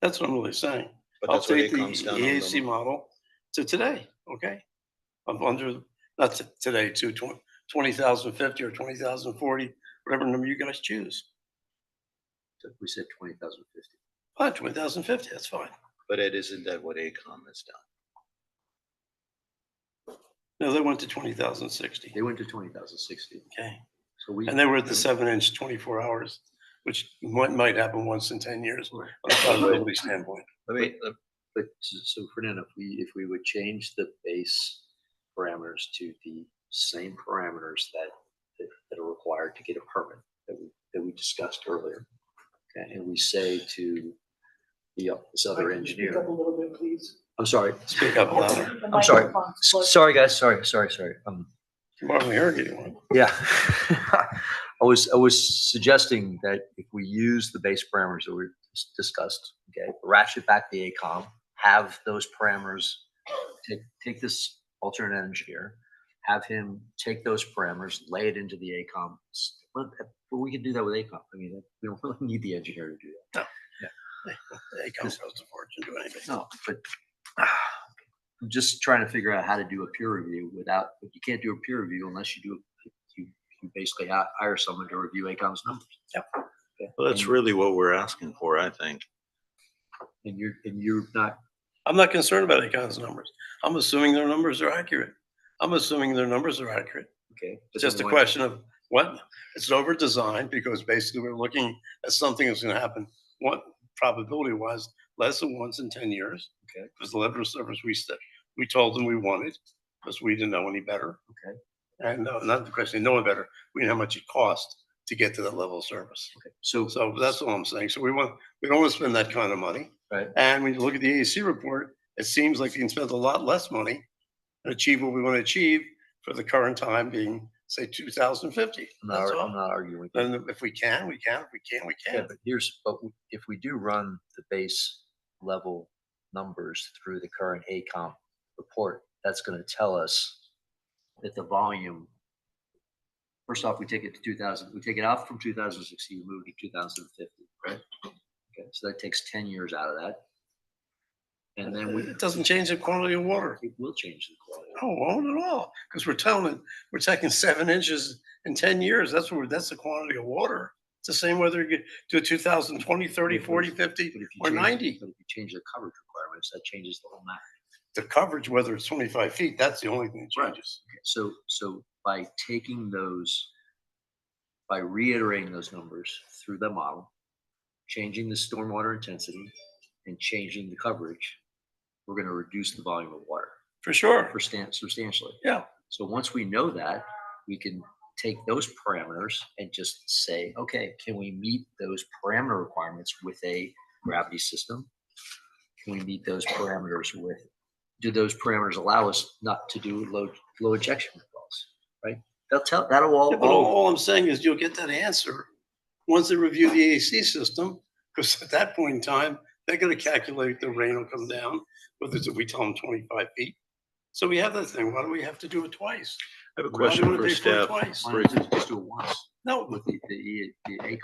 That's what I'm really saying. But that's what Update the ACOM's done on EAC them. model to today. Okay. I'm under, not today, to 20,050 or 20,040, whatever number you guys choose. So we said 20,050. Fine, 20,050. That's fine. But isn't that what ACOM has done? No, they went to 20,060. They went to 20,060. Okay. So And they were at the 7-inch, 24 hours, which might happen once in 10 years on a probability standpoint. But so Fernando, if we would change the base parameters to the same parameters that are required to get a permit that we discussed earlier, okay, and we say to this other engineer. Speak up a little bit, please. I'm sorry. Speak up louder. The I'm sorry. microphone's close. Sorry, guys. Sorry. You're hardly hearing anyone. Yeah. I was suggesting that if we use the base parameters that we discussed, okay, ratchet back the ACOM, have those parameters, take this alternate engineer, have him take those parameters, lay it into the ACOM. But we can do that with ACOM. I mean, we don't really need the engineer to do that. No. Yeah. ACOM goes to fortune to anything. No, but I'm just trying to figure out how to do a peer review you can't do a peer review unless you basically hire someone to review ACOM's numbers. Yep. Okay. Well, that's really what we're asking for, I think. And you're not. I'm not concerned about ACOM's numbers. I'm assuming their numbers are accurate. Okay. It's just a question of what? It's over designed because basically we're looking at something that's going to happen probability wise, less than once in 10 years. Okay. Because the level of service we told them we wanted, because we didn't know any better. Okay. And not the question of knowing better, we know how much it cost to get to that level of service. Okay. So So that's all I'm saying. So we don't want to spend that kind of money. right. And when you look at the AEC report, it seems like you can spend a lot less money and achieve what we want to achieve for the current time being, say, 2050. That's I'm all. not arguing with you. And if we can, we can. If we can't, we Yeah, can't. but if we do run the base level numbers through the current ACOM report, that's going to tell us that the volume, first off, we take it to 2000, we take it out from 2060, we move to 2050, right? Okay, so that takes 10 years out of that. And then It doesn't change the quality of water. it will change the quality. No, it won't at all. Because we're taking 7 inches in 10 years. That's the quantity of water. It's the same whether you do it 2020, 30, 40, 50, But if you or change- 90. But if you change the coverage requirements, that changes the whole matter. The coverage, whether it's 25 feet, that's the only thing that changes. So by taking those, by reiterating those numbers through the model, changing the stormwater intensity and changing the coverage, we're going to reduce the volume of water For sure. substantially. Yeah. So once we know that, we can take those parameters and just say, okay, can we meet those parameter requirements with a gravity system? Can we meet those parameters with, do those parameters allow us not to do low ejection wells, right? That'll all, Yeah, but all I'm saying is you'll get that answer once they review the AAC system, because at that point in time, they're going to calculate the rain will come down, whether it's if we tell them 25 feet. So we have that thing. Why do we have to do it twice? I have a Why do we question wanna for pay it staff. twice? why not just do it once No, with the ACOM?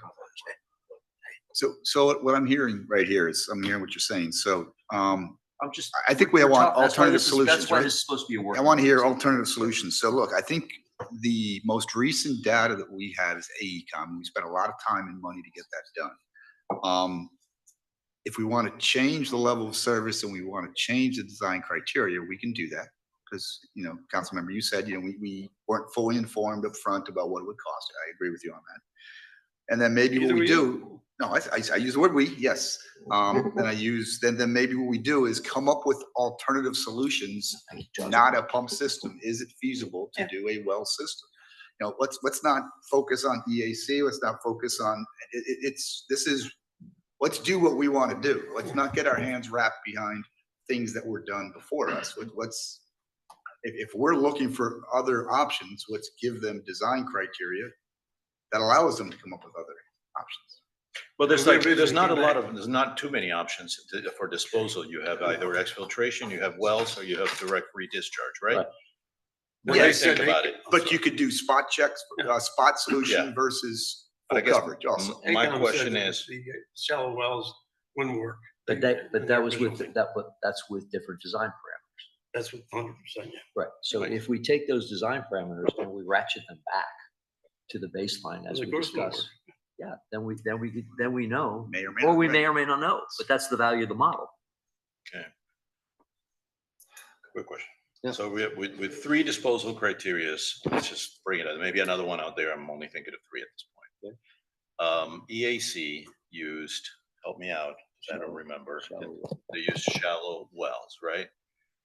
So what I'm hearing right here is, I'm hearing what you're saying. So, I'm just. I think we we're want talk- that's why alternative this is- solutions, That's why right? this is supposed to be a work. I want to hear alternative solutions. So look, I think the most recent data that we had is AECOM. We spent a lot of time and money to get that done. If we want to change the level of service and we want to change the design criteria, we can do that. Because, council member, you said, we weren't fully informed up front about what it would cost. I agree with you on that. And then maybe what Either we we do, no, I use the word we, yes. Then maybe what we do is come up with alternative solutions, not a pump system. Is it feasible to do a well system? Let's not focus on EAC. Let's not focus on, let's do what we want to do. Let's not get our hands wrapped behind things that were done before us. If we're looking for other options, let's give them design criteria that allows them to come up with other options. Well, there's there's not too many options for disposal. You have either exfiltration, you have wells, or you have direct redischarge, right? Right. What do you Yes, think about it? But you could do spot checks, spot solution Yeah. versus But I full guess coverage also. My AECOM said question that is, the shallow wells wouldn't work. But that was with, that's with different design parameters. That's what 100%. Yeah. Right. So Right. if we take those design parameters and we ratchet them back to the baseline as Of we course it won't discussed, yeah, then we know, May or may or not, we right? may or may not know, but that's the value of the model. quick question. Yeah. So with 3 disposal criterias, let's just bring it up. Maybe another one out there. I'm only thinking of 3 at this point. EAC used, help me out, 'cause I don't remember. They used shallow wells, right?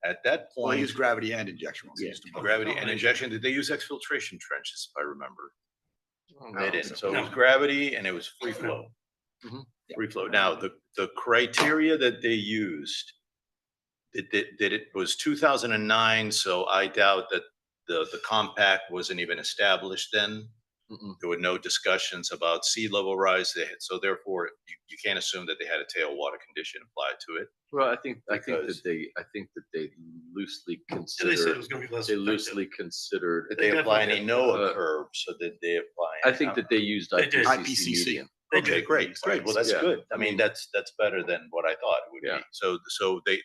At that Well, I point, use gravity and injection wells. Yeah. gravity and injection, did they use exfiltration trenches, if I remember? No, They didn't. So it was no. gravity and it was free flow. Mhm. Yeah. Free flow. Now, the criteria that they used, it was 2009, so I doubt that the compact wasn't even established then. Mm-mm. There were no discussions about sea level rise. So therefore, you can't assume that they had a tailwater condition applied to it. Well, I think Because- that they loosely So they said it considered, was going to be less. they effective. loosely considered, Did they apply any NOAA Uh, curves? So did they apply? I think that they used They did. IPCC median. They Okay, did. great. Well, that's Yeah. good. I mean, that's better than what I thought it would Yeah. be. So they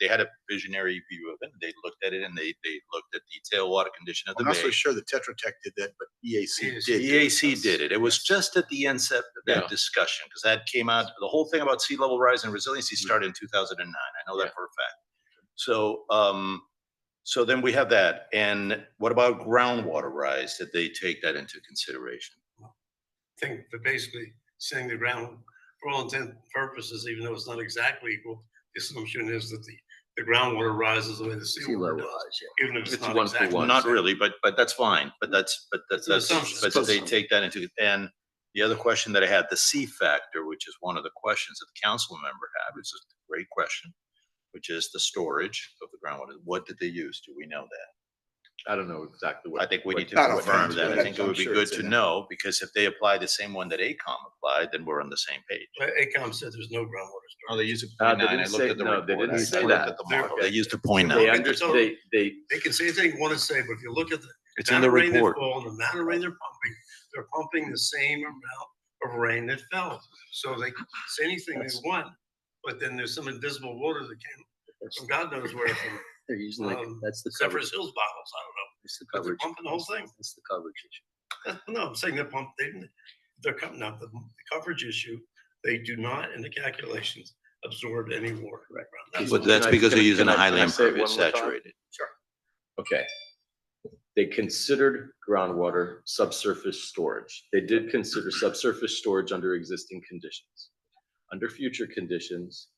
had a visionary view of it. They looked at it and they looked at the tailwater condition of the I'm not so bay. sure the Tetra Tech did that, but EAC EAC did. EAC did it. It was just at the end of that Yeah. discussion, because that came out, the whole thing about sea level rise and resiliency started in 2009. I know Yeah. that for a fact. So then we have that. And what about groundwater rise? Did they take that into consideration? Thing, but basically saying the ground for all intent and purposes, even though it's not exactly equal, the assumption is that the groundwater rises the way the Sea seawater level does, rise, yeah. even if it's It's not one for exactly. one. the Not same. really, but that's fine. But that's, It's an assumption. but they take that into, and the other question that I had, the C factor, which is one of the questions that the council member had, which is a great question, which is the storage of the groundwater. What did they use? Do we know that? I don't know exactly what. I think we need to I don't confirm think that. so. I think it I'm would be sure good it's in to there. know, because if they apply the same one that AECOM applied, then we're on the same page. But ACOM said there's no groundwater Oh, storage. they used a They point nine. I didn't looked say- at the no, report. they didn't I say looked that. at the model. They used a point They They nine. under- They can say anything they want to say, but if you look at the It's in the amount of rain that report. fall and the amount of rain they're pumping the same amount of rain that fell. So they can say anything they want, but then there's some invisible water that came from God knows where, from They're using like, that's the coverage. Zephyr's Hills bottles, I don't know. That's the But they're coverage. pumping the whole thing. That's the coverage issue. No, I'm saying they're cutting out the coverage issue. They do not, in the calculations, absorb any water. Right. That's But all. that's Can I- because can they're I- using can a I- highly can I say it impervious one more time? saturated. Okay. They considered groundwater subsurface storage. They did consider subsurface storage under existing conditions. Under future conditions,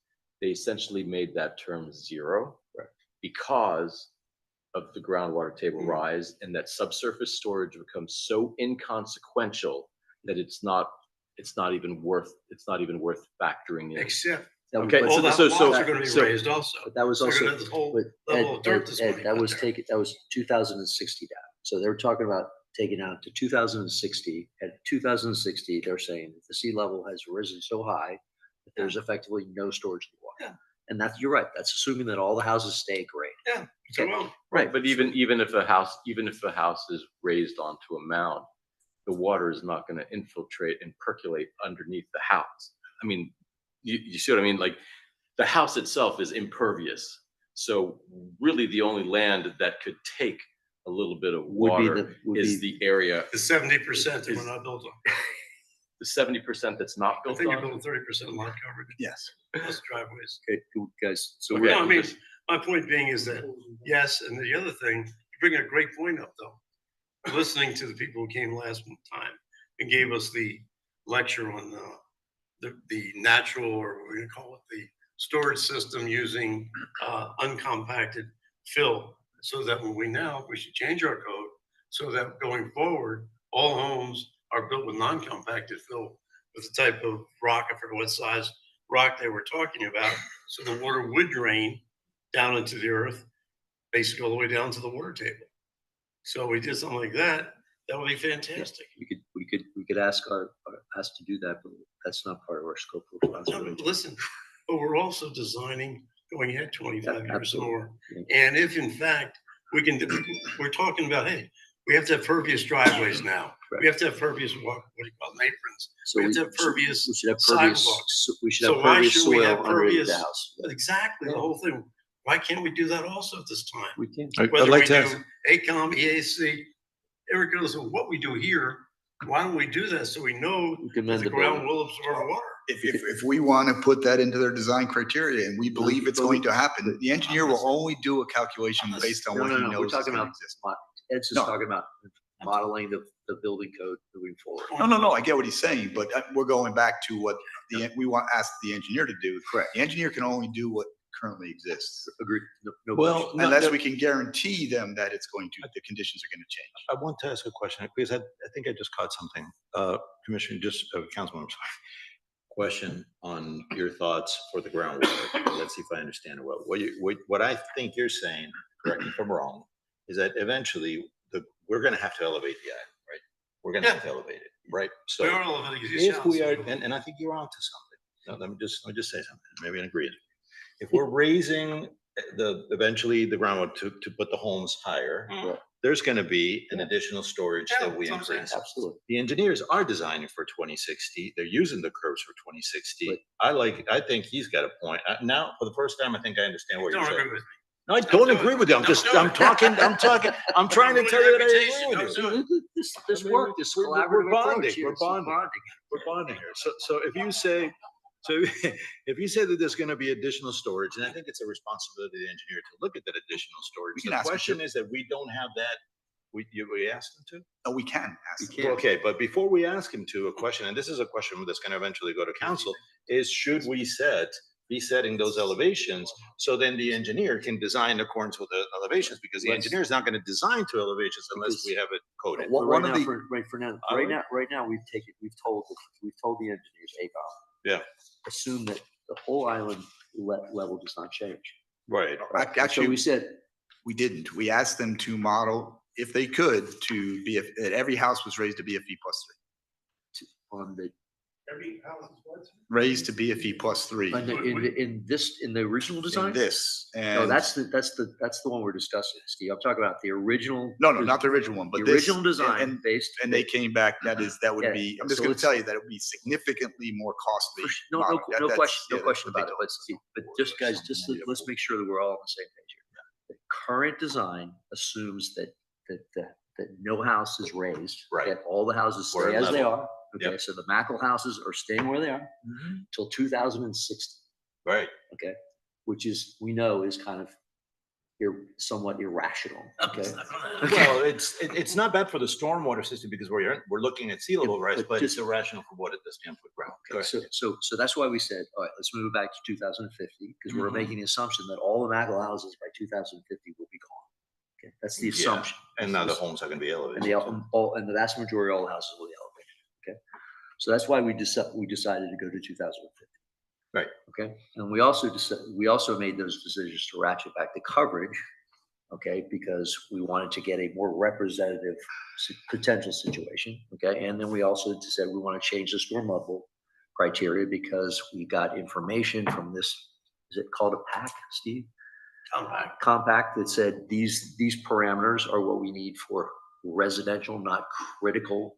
they essentially made that term zero because of the groundwater table rise, and that subsurface storage becomes so inconsequential that it's not even worth factoring in. Except That Okay, but- all that so- lots so- are gonna be so- raised also. But that was So you're also, gonna have this whole but level of dirt that's gonna be That put was there. taken, that was 2060 data. So they were talking about taking out to 2060. At 2060, they're saying that the sea level has risen so high that there's effectively no storage in the water. Yeah. And that's, you're right. That's assuming that all the houses stay great. Yeah, so well, Right, but even if a house is raised onto a mound, the water is not going to infiltrate and percolate underneath the house. I mean, you see what I mean? Like, the house itself is impervious. So really the only land that could take a little bit of water is the area, the 70% that we're not built on. the 70% that's not I built think you're on. building 30% lot coverage, Yes. plus driveways. Okay, cool, guys. So Okay. we're, No, I mean, my point being is that, yes, and the other thing, you bring a great point up, though. Listening to the people who came last time and gave us the lecture on the natural, or what we're gonna call it, the storage system using uncompacted fill, so that when we should change our code so that going forward, all homes are built with non-compacted fill with the type of rock, I forget what size rock they were talking about, so the water would drain down into the earth, basically all the way down to the water table. So we did something like that, that would be fantastic. we could ask ask to do that, but that's not part of our scope of No, responsibility. but listen, but we're also designing going ahead 25 years absolutely. more. And if in fact, we're talking about, hey, we have to have pervious driveways now. We have to have pervious what do you call them, aprons. So We have to have pervious we should have pervious, sidewalks. we should So have why pervious should we soil have underneath the pervious- house. Exactly, the whole thing. Why can't we do that also at this time? We can. I'd Whether we like to do ask, ACOM, EAC, regardless of what we do here, why don't we do that so we know We can that amend the the ground building. will absorb water? If we want to put that into their design criteria and we believe it's going to happen, the engineer will only do a calculation based on No, what no, he no, we're knows is talking going to about, exist. Ed's just No. talking about modeling the building code moving forward. No, I get what he's saying, but we're going back to what we want, ask the engineer to do. Correct. The engineer can only do what currently exists, Agreed. No Well, question. no, unless that- we can guarantee them that the conditions are going to change. I want to ask a question because I think I just caught something. Commissioner, Councilman, I'm sorry. Question on your thoughts for the groundwater. Let's see if I understand it well. What I think you're saying, correct me if I'm wrong, is that eventually we're going to have to elevate the island, right? We're going to have to elevate it, right? So We are elevating these if we are, houses. and I think you're onto something. Now, let me just say something, maybe I agree. If we're raising eventually the groundwater to put the homes higher, Mhm. there's going to be an additional storage Yeah, that we that's what I'm saying. increase. Absolutely. The engineers are designing for 2060. They're using the curves for 2060. I think he's got a point. Now, for the first time, I think I understand what you're Don't saying. agree with me. No, I don't do agree it. with you. I'm Don't do I'm it. talking, I'm trying to Ruin tell your you that I reputation. agree with Don't you. do it. This work, this We're collaborative bonding, approach here. we're It's bonding. We're bonding here. So if you say, if you say that there's going to be additional storage, and I think it's a responsibility of the engineer to look at that additional storage. We can The ask him question to. is that we don't have that. We asked him to? No, we can ask. We them. can. Okay, but before we ask him to, a question, and this is a question that's going to eventually go to council, is should we be setting those elevations? So then the engineer can design according with the elevations, because the engineer is not gonna design to elevations unless we have it coded. Well, one right of now, the- right now, we've told the engineers, ACOM. Yeah. Assume that the whole island level does not change. Right. Right? So Actually, we said, we didn't. We asked them to model, if they could, to be, that every house was raised to BFE +3. on the, Every house is what? Raised to BFE +3 in the original design? in this. No, And that's the one we're discussing, Steve. I'm talking about the original. no, not the original one, but The this. original design and- based. And they came back, that would Yeah, be, I'm just so gonna it's- tell you that it would be significantly more costly. No model. question, That's no what question they about it, told but us. just guys, let's make sure that we're all on the same page here. The current design assumes that no house is raised. Right. That all the houses We're stay as they level. are. Okay, so the Mackle houses are staying where they are till 2060, Right. okay? Which is, we know is kind of somewhat irrational, okay? Well, it's not bad for the stormwater system because we're looking at sea level rise, but but it's just- irrational for what it does to input ground. Go Okay, ahead. so that's why we said, all right, let's move it back to 2050, because we're Mhm. making the assumption that all the Mackle houses by 2050 will be gone. Okay, that's the Yeah, assumption. And now the homes are gonna be And elevated. and the vast majority of all the houses will be elevated, okay? So that's why we decided to go to 2050. Right. Okay, and we also made those decisions to ratchet back the coverage, okay, because we wanted to get a more representative potential situation, okay? And then we also said we want to change the storm level criteria because we got information from this, is it called a PAC, Steve? Compact that said these parameters are what we need for residential, not critical.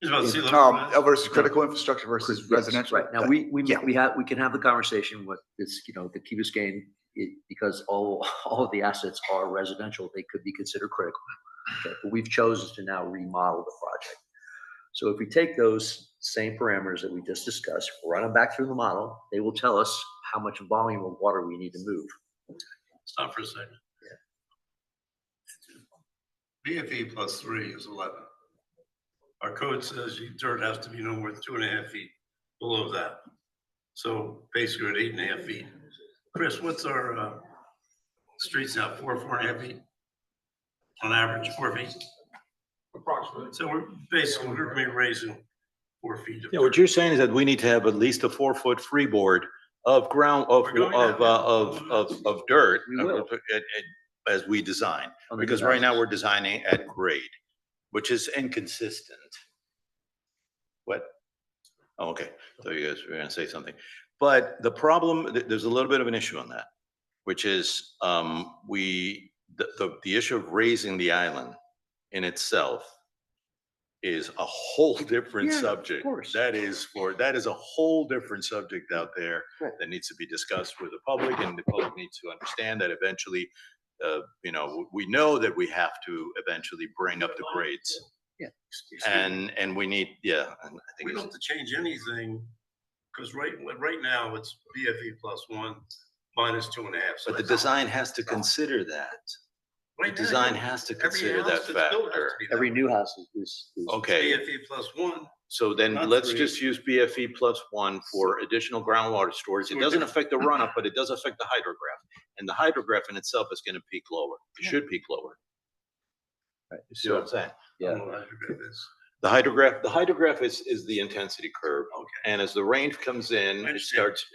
Versus critical infrastructure versus Yes, residential. Right, now, we yeah. can have the conversation with this, the Key Biscayne, because all of the assets are residential, they could be considered critical. Okay, but we've chosen to now remodel the project. So if we take those same parameters that we just discussed, run them back through the model, they will tell us how much volume of water we need to move. Stop for a second. BFE +3 is 11. Our code says dirt has to be no more than 2.5 feet below that. So basically at 8.5 feet. Chris, what's our streets now? 4.5 feet? On average, 4 feet? Approximately. So we're gonna be raising 4 feet. Yeah, what you're saying is that we need to have at least a 4-foot freeboard of ground, of dirt. We will. As we design, On the because right now designs. we're designing at grade, which is inconsistent. What? Oh, okay, so you guys were gonna say something, but the problem, there's a little bit of an issue on that, which is, the issue of raising the island in itself is a whole different Yeah, of subject. course. That is a whole different subject out there Right. that needs to be discussed with the public, and the public needs to understand that eventually, we know that we have to eventually bring up the grades. Yeah. And we need, and I think We don't have to change anything, because right now it's BFE +1 minus 2.5. So but the that's- design has to consider that. The right now, design has to every consider house that that's built has to factor. be that Every way. new house is. Okay, BFE +1. so then Not let's three. just use BFE +1 for additional groundwater storage. It doesn't affect the runoff, but it does affect the hydrograph. And the hydrograph in itself is gonna peak lower. It should peak lower. Right. You see what I'm saying? I Yeah. don't know what hydrograph is. The hydrograph is the intensity curve. Okay. And as the rain comes in, I it understand. starts,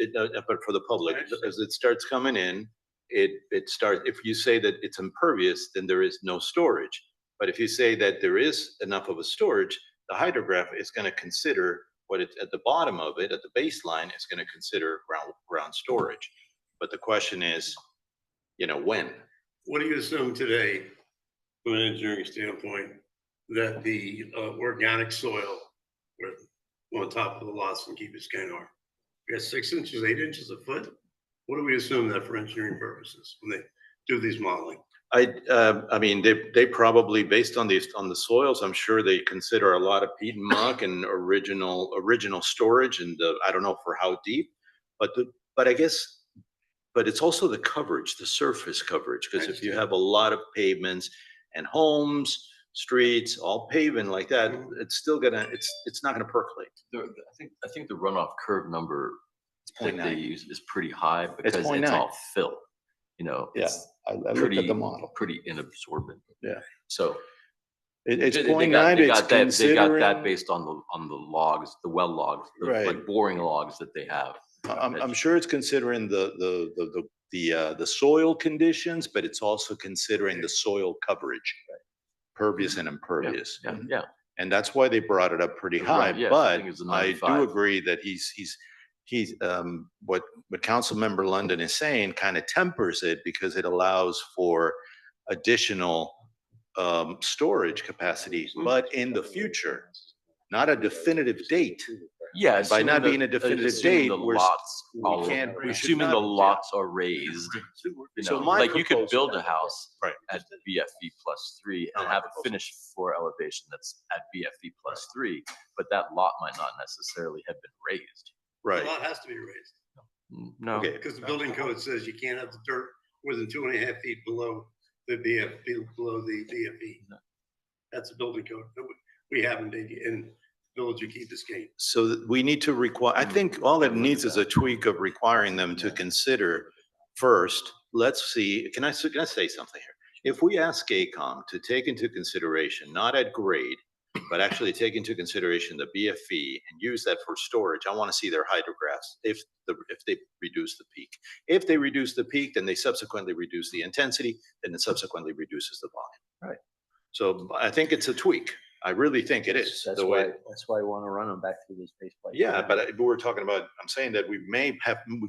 but for the public, I understand. as it starts coming in, it starts, if you say that it's impervious, then there is no storage. But if you say that there is enough of a storage, the hydrograph is gonna consider what it's at the bottom of it, at the baseline, is gonna consider ground storage. But the question is, when? What do you assume today, from an engineering standpoint, that the organic soil on top of the lots in Key Biscayne are? You got 6 inches, 8 inches a foot? What do we assume that for engineering purposes when they do these modeling? I mean, they probably, based on the soils, I'm sure they consider a lot of peat and muck and original storage, and I don't know for how deep, but I guess, but it's also the coverage, the surface coverage, because if you have a lot of pavements and homes, streets, all paving like that, it's still gonna, it's not gonna percolate. I think the runoff curve number that they 0.9. use is pretty high because it's 0.9. all fill. You know, Yeah, it's I looked at pretty, the model. pretty inabsorbent. Yeah. So It's they 0.9, got but it's that, they got that considering, based on the logs, the well logs, the, Right. like boring logs that they have. I'm sure it's considering the soil conditions, but it's also considering the soil coverage. Pervious and impervious. Yeah, yeah. And that's why they brought it up pretty high, Right, yes, I but think it's a I do 95. agree that he's, what Councilmember London is saying kind of tempers it because it allows for additional storage capacity, but in the future, not a definitive date. Yeah, And by not being a definitive date, the we're, lots, we should assuming the not- lots are raised, you So know, my like you could proposal- build a house Right. at BFE +3 and Not my have a proposal. finished floor elevation that's at BFE +3, but that lot might not necessarily have been raised. The Right, lot has to be raised, No. okay. because the building code says you can't have the dirt more than 2.5 feet below the below the BFE. That's the building code that we have in Village of Key Biscayne. So we need to require, I think all it needs is a tweak of requiring them to consider first, let's see, can I say something here? If we ask AECOM to take into consideration, not at grade, but actually take into consideration the BFE and use that for storage, I want to see their hydrographs if they reduce the peak. If they reduce the peak, then they subsequently reduce the intensity, then it subsequently reduces the volume. Right. So I think it's a tweak. I really think it is. That's the way. why I want to run them back through this base plate. Yeah, but we're talking about, I'm saying that we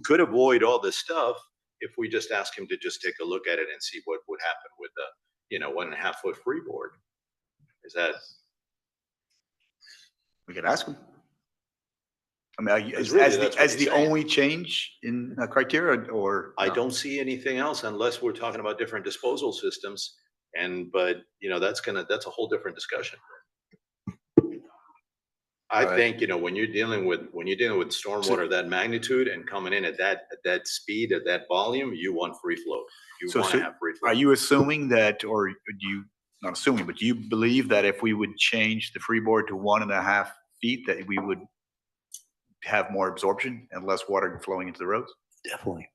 could avoid all this stuff if we just ask him to just take a look at it and see what would happen with the, 1.5 foot freeboard. Is that, We could ask them. I mean, Because really, that's what as he's the saying. only change in criteria or? I no? don't see anything else unless we're talking about different disposal systems. But that's a whole different discussion. I All right. think, when you're dealing with stormwater of that magnitude and coming in at that speed, at that volume, you want free flow. You So want to have free flow. Are you assuming that, or do you, not assuming, but do you believe that if we would change the freeboard to 1.5 feet, that we would have more absorption and less water flowing into the roads? Definitely.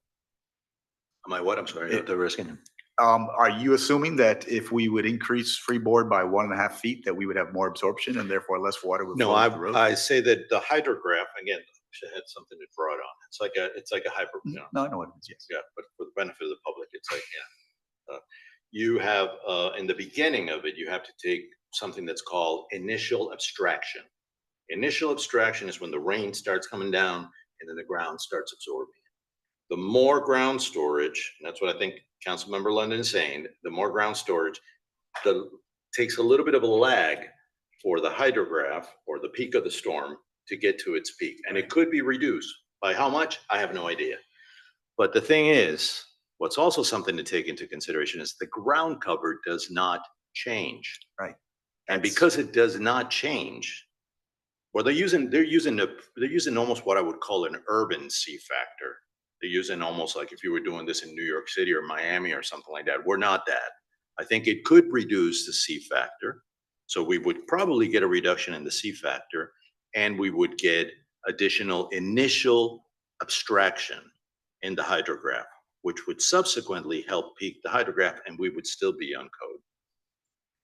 Am I what? I'm sorry. They're risking him. Are you assuming that if we would increase freeboard by 1.5 feet, that we would have more absorption and therefore less water would No, flow into the road? I say that the hydrograph, again, should have had something to draw it on. It's like a hyper, No, I know what it is, yes. yeah, but for the benefit of the public, it's like, you have, in the beginning of it, you have to take something that's called initial abstraction. Initial abstraction is when the rain starts coming down and then the ground starts absorbing. The more ground storage, and that's what I think Councilmember London is saying, the more ground storage, takes a little bit of a lag for the hydrograph or the peak of the storm to get to its peak. And it could be reduced. By how much? I have no idea. But the thing is, what's also something to take into consideration is the ground cover does not change. Right. And because it does not change, well, they're using almost what I would call an urban C factor. They're using almost like if you were doing this in New York City or Miami or something like that. We're not that. I think it could reduce the C factor. So we would probably get a reduction in the C factor and we would get additional initial abstraction in the hydrograph, which would subsequently help peak the hydrograph and we would still be on code.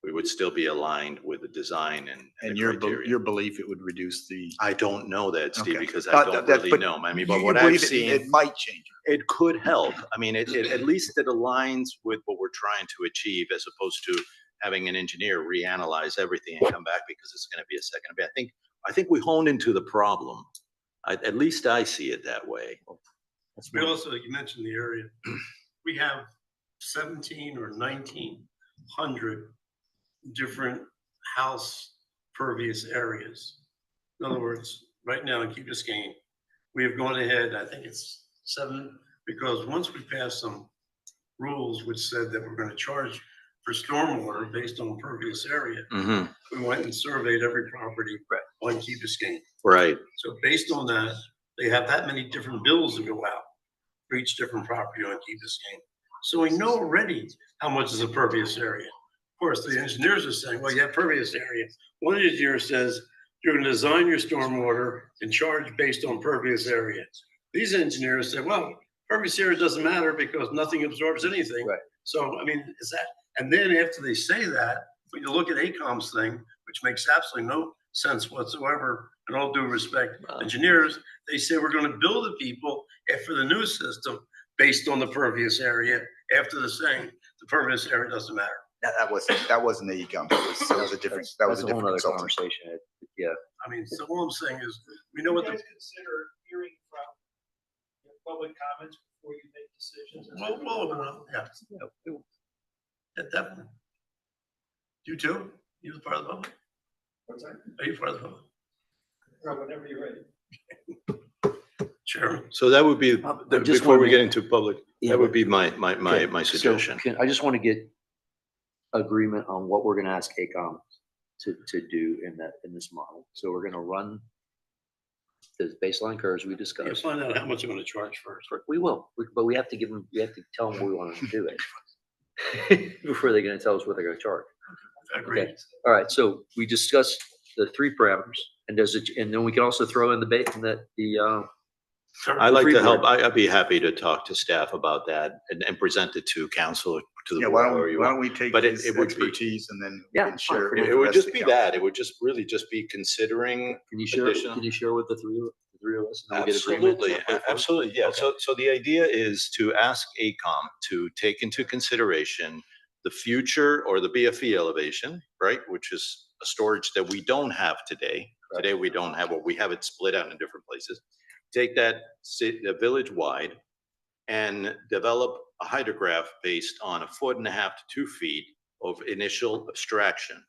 We would still be aligned with the design and the your criteria. belief it would reduce the. I don't know that, Steve, Okay. because I don't really but know. I mean, you- but you what I've believe seen, it might change. it could help. I mean, it at least it aligns with what we're trying to achieve as opposed to having an engineer reanalyze everything and come back because it's going to be a second. I think we honed into the problem. At least I see it that way. We also, you mentioned the area, we have 17 or 1900 different house pervious areas. In other words, right now in Key Biscayne, we have gone ahead, I think it's 7, because once we passed some rules which said that we're going to charge for stormwater based on pervious area, we went and surveyed every property on Key Biscayne. Right. So based on that, they have that many different bills that go out for each different property on Key Biscayne. So we know already how much is a pervious area. course, the engineers are saying, well, you have pervious area. One engineer says, you're gonna design your stormwater and charge based on pervious area. These engineers say, well, pervious area doesn't matter because nothing absorbs anything. Right. So, I mean, is that, and then after they say that, when you look at AECOM's thing, which makes absolutely no sense whatsoever, in all due respect, engineers, they say we're gonna bill the people after the new system based on the pervious area, after the saying, the pervious area doesn't matter. That wasn't the econ. That was a different, that was a That's whole different nother consultant. conversation. Yeah. I mean, so all I'm saying is, we know what You the, guys consider hearing from public comments before you make decisions? well, yeah. At that point. You too? You the part of the public? What's that? Are you part of the public? Whenever you're ready. Chairman? So that would be, I just before we wanna- get into public, Yeah, that would but- be my Okay, so suggestion. I just want to get agreement on what we're going to ask AECOM to do in this model. So we're going to run the baseline curves we You discussed. find out how much I'm gonna charge first. We will, but we have to give them, we have to tell them what we want them to do it before they're going to tell us what they're going to charge. Agreed. All right, so we discussed the three parameters, and and then we can also throw in I like to freeboard. help. I'd be happy to talk to staff about that and present it to council, to the Yeah, board, however you why want. don't we take But his it would be- expertise and then we Yeah, can share fine. with It the would rest of just the be council. that. It would just really just be considering. Can you share, additional- can you share with the three of us? and then we'll get agreement? Absolutely, absolutely, yeah. So the idea is to ask AECOM to take into consideration the future or the BFE elevation, right? Which is a storage that we don't have today. Today, we don't have, or we have it split out in different places. Take that village-wide and develop a hydrograph based on 1.5 to 2 feet of initial abstraction.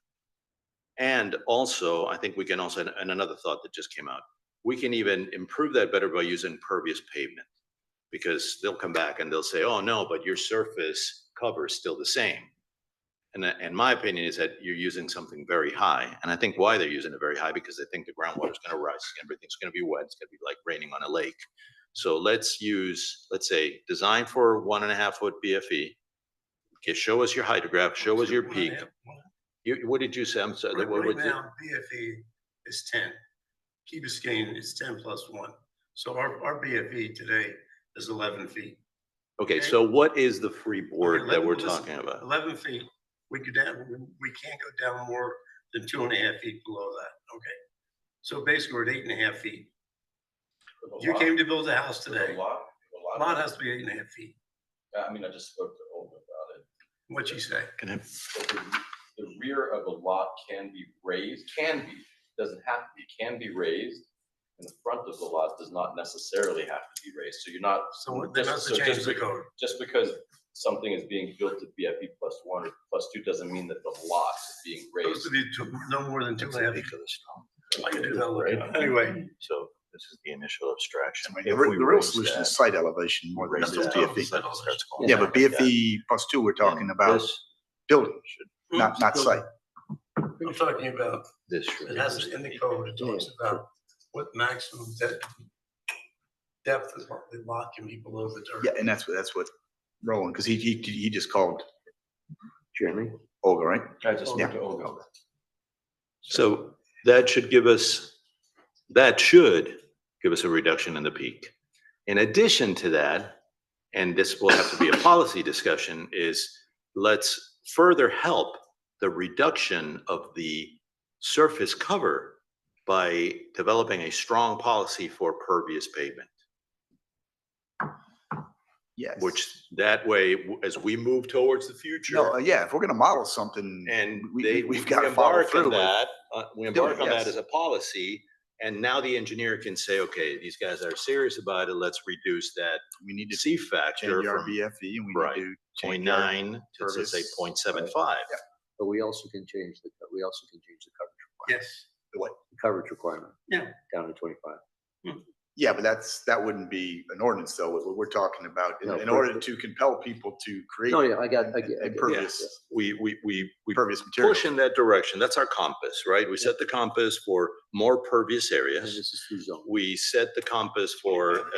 And also, I think we can also, and another thought that just came out, we can even improve that better by using pervious pavement. Because they'll come back and they'll say, oh, no, but your surface cover is still the same. And my opinion is that you're using something very high. And I think why they're using it very high, because they think the groundwater is going to rise, everything's going to be wet, it's going to be like raining on a lake. So let's say, design for 1.5 foot BFE. Okay, show us your hydrograph, show us your peak. What did you say? I'm sorry. what Right was it? now, BFE is 10. Key Biscayne is 10 plus 1. So our BFE today is 11 feet. Okay, so what is the freeboard Okay, that we're listen, talking about? 11 feet, we can't go down more than 2.5 feet below that, okay? So basically, we're at 8.5 feet. You came to build a house today. Lot has to be 8.5 feet. I mean, I just spoke to Olga about it. What'd she say? Can I- But the rear of a lot can be raised, doesn't have to be, can be raised. And the front of the lot does not necessarily have to be raised. So you're not, So they must have changed the code. just because something is being built to BFE +1 or +2 doesn't mean that the lot is being Supposed raised. to be no more than 2.5 feet. I can do that Right. later. Anyway, So this is the initial abstraction. The If we real raise solution that- is site elevation more than raise just that, BFE. that starts going Yeah, down but like that. BFE +2, we're talking And about this- building, not site. we're talking about, This should it be has this in the deep. code, it talks about what maximum depth of the lot can be below the dirt. Yeah, and that's what Roland, because he just called Jeremy? Olga, right? I just Yeah. spoke to Olga. So that should give us a reduction in the peak. In addition to that, and this will have to be a policy discussion, is let's further help the reduction of the surface cover by developing a strong policy for pervious pavement. Yes. Which that way, as we move towards the future. No, yeah, if we're gonna model something, And we've got to follow embark through on with. that, we embark on that yes. as a policy. And now the engineer can say, okay, these guys are serious about it. Let's reduce that We need to C change factor our from BFE and we right, need to change our 0.9 to let's say pervious. 0.75. But we also can change the coverage requirement. Yes. What? The coverage requirement. Yeah. Down to 25. Yeah, but that wouldn't be an ordinance though. What we're talking about, No, in order to compel people to create No, yeah, I get impervious, We pervious material. push in that direction. That's our compass, right? We set the compass for more pervious And areas. this is through zone. We set the compass for,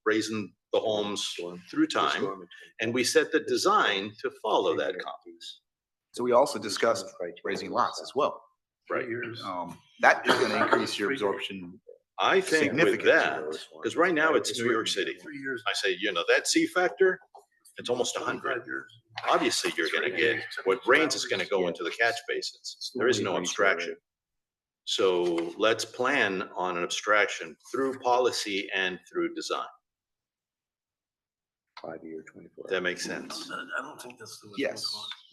raising the homes through time, and we set the design to follow that compass. So we also discussed raising lots as well. Right. That is gonna increase your absorption. I think with Significant. that, because right now it's New York City. I say, that C factor, it's almost 100. Obviously, you're gonna get, what rains is gonna go into the catch basins. There is no abstraction. So let's plan on an abstraction through policy and through design. 5-year, 24. That makes sense. I don't think that's the. Yes.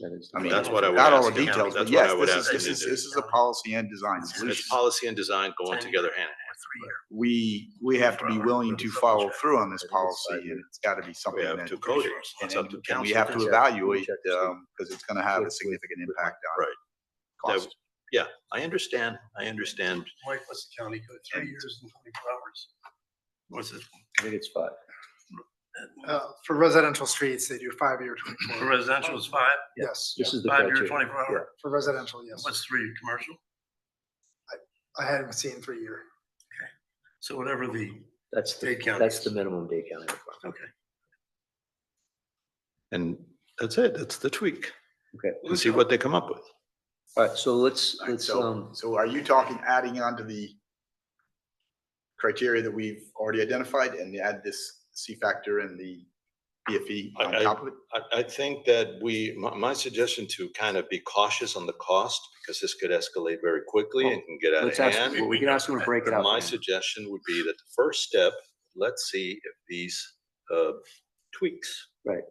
That is I mean, That's what I would not all the ask him. details, but That's what yes, I would this ask him is, to this do. is a policy and design It's solution. policy and design going together hand in hand. We have to be willing to follow through on this policy, and it's gotta be something We have that. to code it. And It's up to and we council. have to evaluate, because it's gonna have a significant impact on Right. cost. Yeah, I understand. Mike, what's the county code? 3 years and 24 hours. What's it? I think it's 5. For residential streets, they do 5-year, For 24. residential is 5, Yes, This is the 5-year, criteria. 24 hour. for residential, yes. What's 3, commercial? I hadn't seen 3-year. So whatever the, That's Day count that's is. the minimum day counting requirement. okay. And that's it. That's the tweak. Okay. We'll see what they come up with. All right, so let's, All right, let's, so are you talking adding on to the criteria that we've already identified and add this C factor and the BFE on top of it? I think that my suggestion to kind of be cautious on the cost, because this could escalate very quickly and can get out of let's ask, hand. we can ask them to break it out. My suggestion would be that the first step, let's see if these tweaks. Right.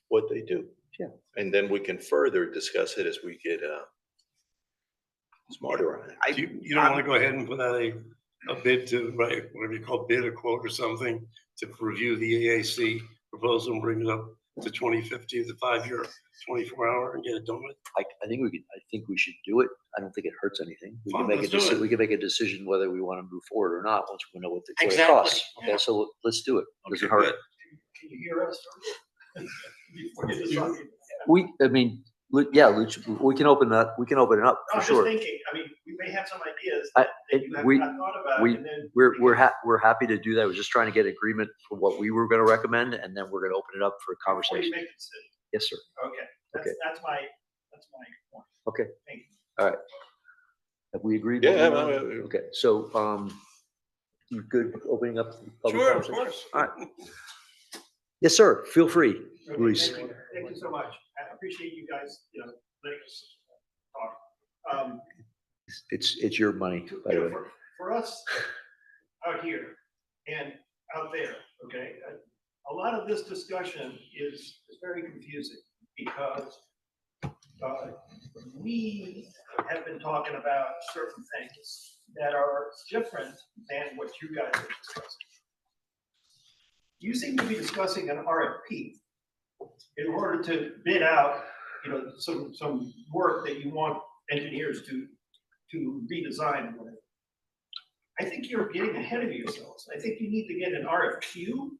What they do. Yeah. And then we can further discuss it as we get smarter on it. You don't want to go ahead and put out a bid to, right, whatever you call bid, a quote or something to review the AAC proposal and bring it up to 2050, the 5-year, 24-hour and get it done with? I think I think we should do it. I don't think it hurts anything. We can Fine, make a let's do decision, it. we can make a decision whether we want to move forward or not, once we know what it Exactly, costs. yeah. Okay, so let's do it. Doesn't Okay, hurt. good. Can you hear us? Before you decide. I mean, yeah, we can open that, we can open it up I'm for just sure. thinking, I mean, we may have some ideas I- that you have we- not thought about, we- and then. We're happy to do that. We're just trying to get agreement for what we were gonna recommend, and then we're gonna open it up for Before you conversation. make a decision. Yes, sir. Okay, Okay. that's my point. Okay. Thank you. All right. Have we agreed? Yeah, Okay, so, you good opening up the public Sure, of conversation? course. All right. Yes, sir. Feel free, Okay, Luis. Thank you so much. I appreciate you guys, letting us talk. It's your money, by the way. For us out here and out there, okay, a lot of this discussion is very confusing because we have been talking about certain things that are different than what you guys are discussing. You seem to be discussing an RFP in order to bid out, some work that you want engineers to redesign and whatever. I think you're getting ahead of yourselves. I think you need to get an RFQ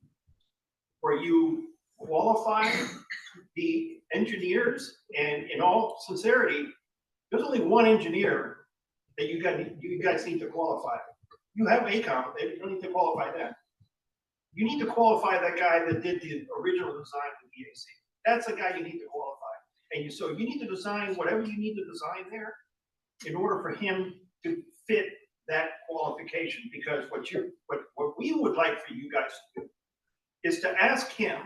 where you qualify the engineers, and in all sincerity, there's only one engineer that you guys need to qualify. You have ACOM, you don't need to qualify them. You need to qualify that guy that did the original design for the BAC. That's the guy you need to qualify. And so you need to design whatever you need to design there in order for him to fit that qualification. Because what we would like for you guys to do is to ask him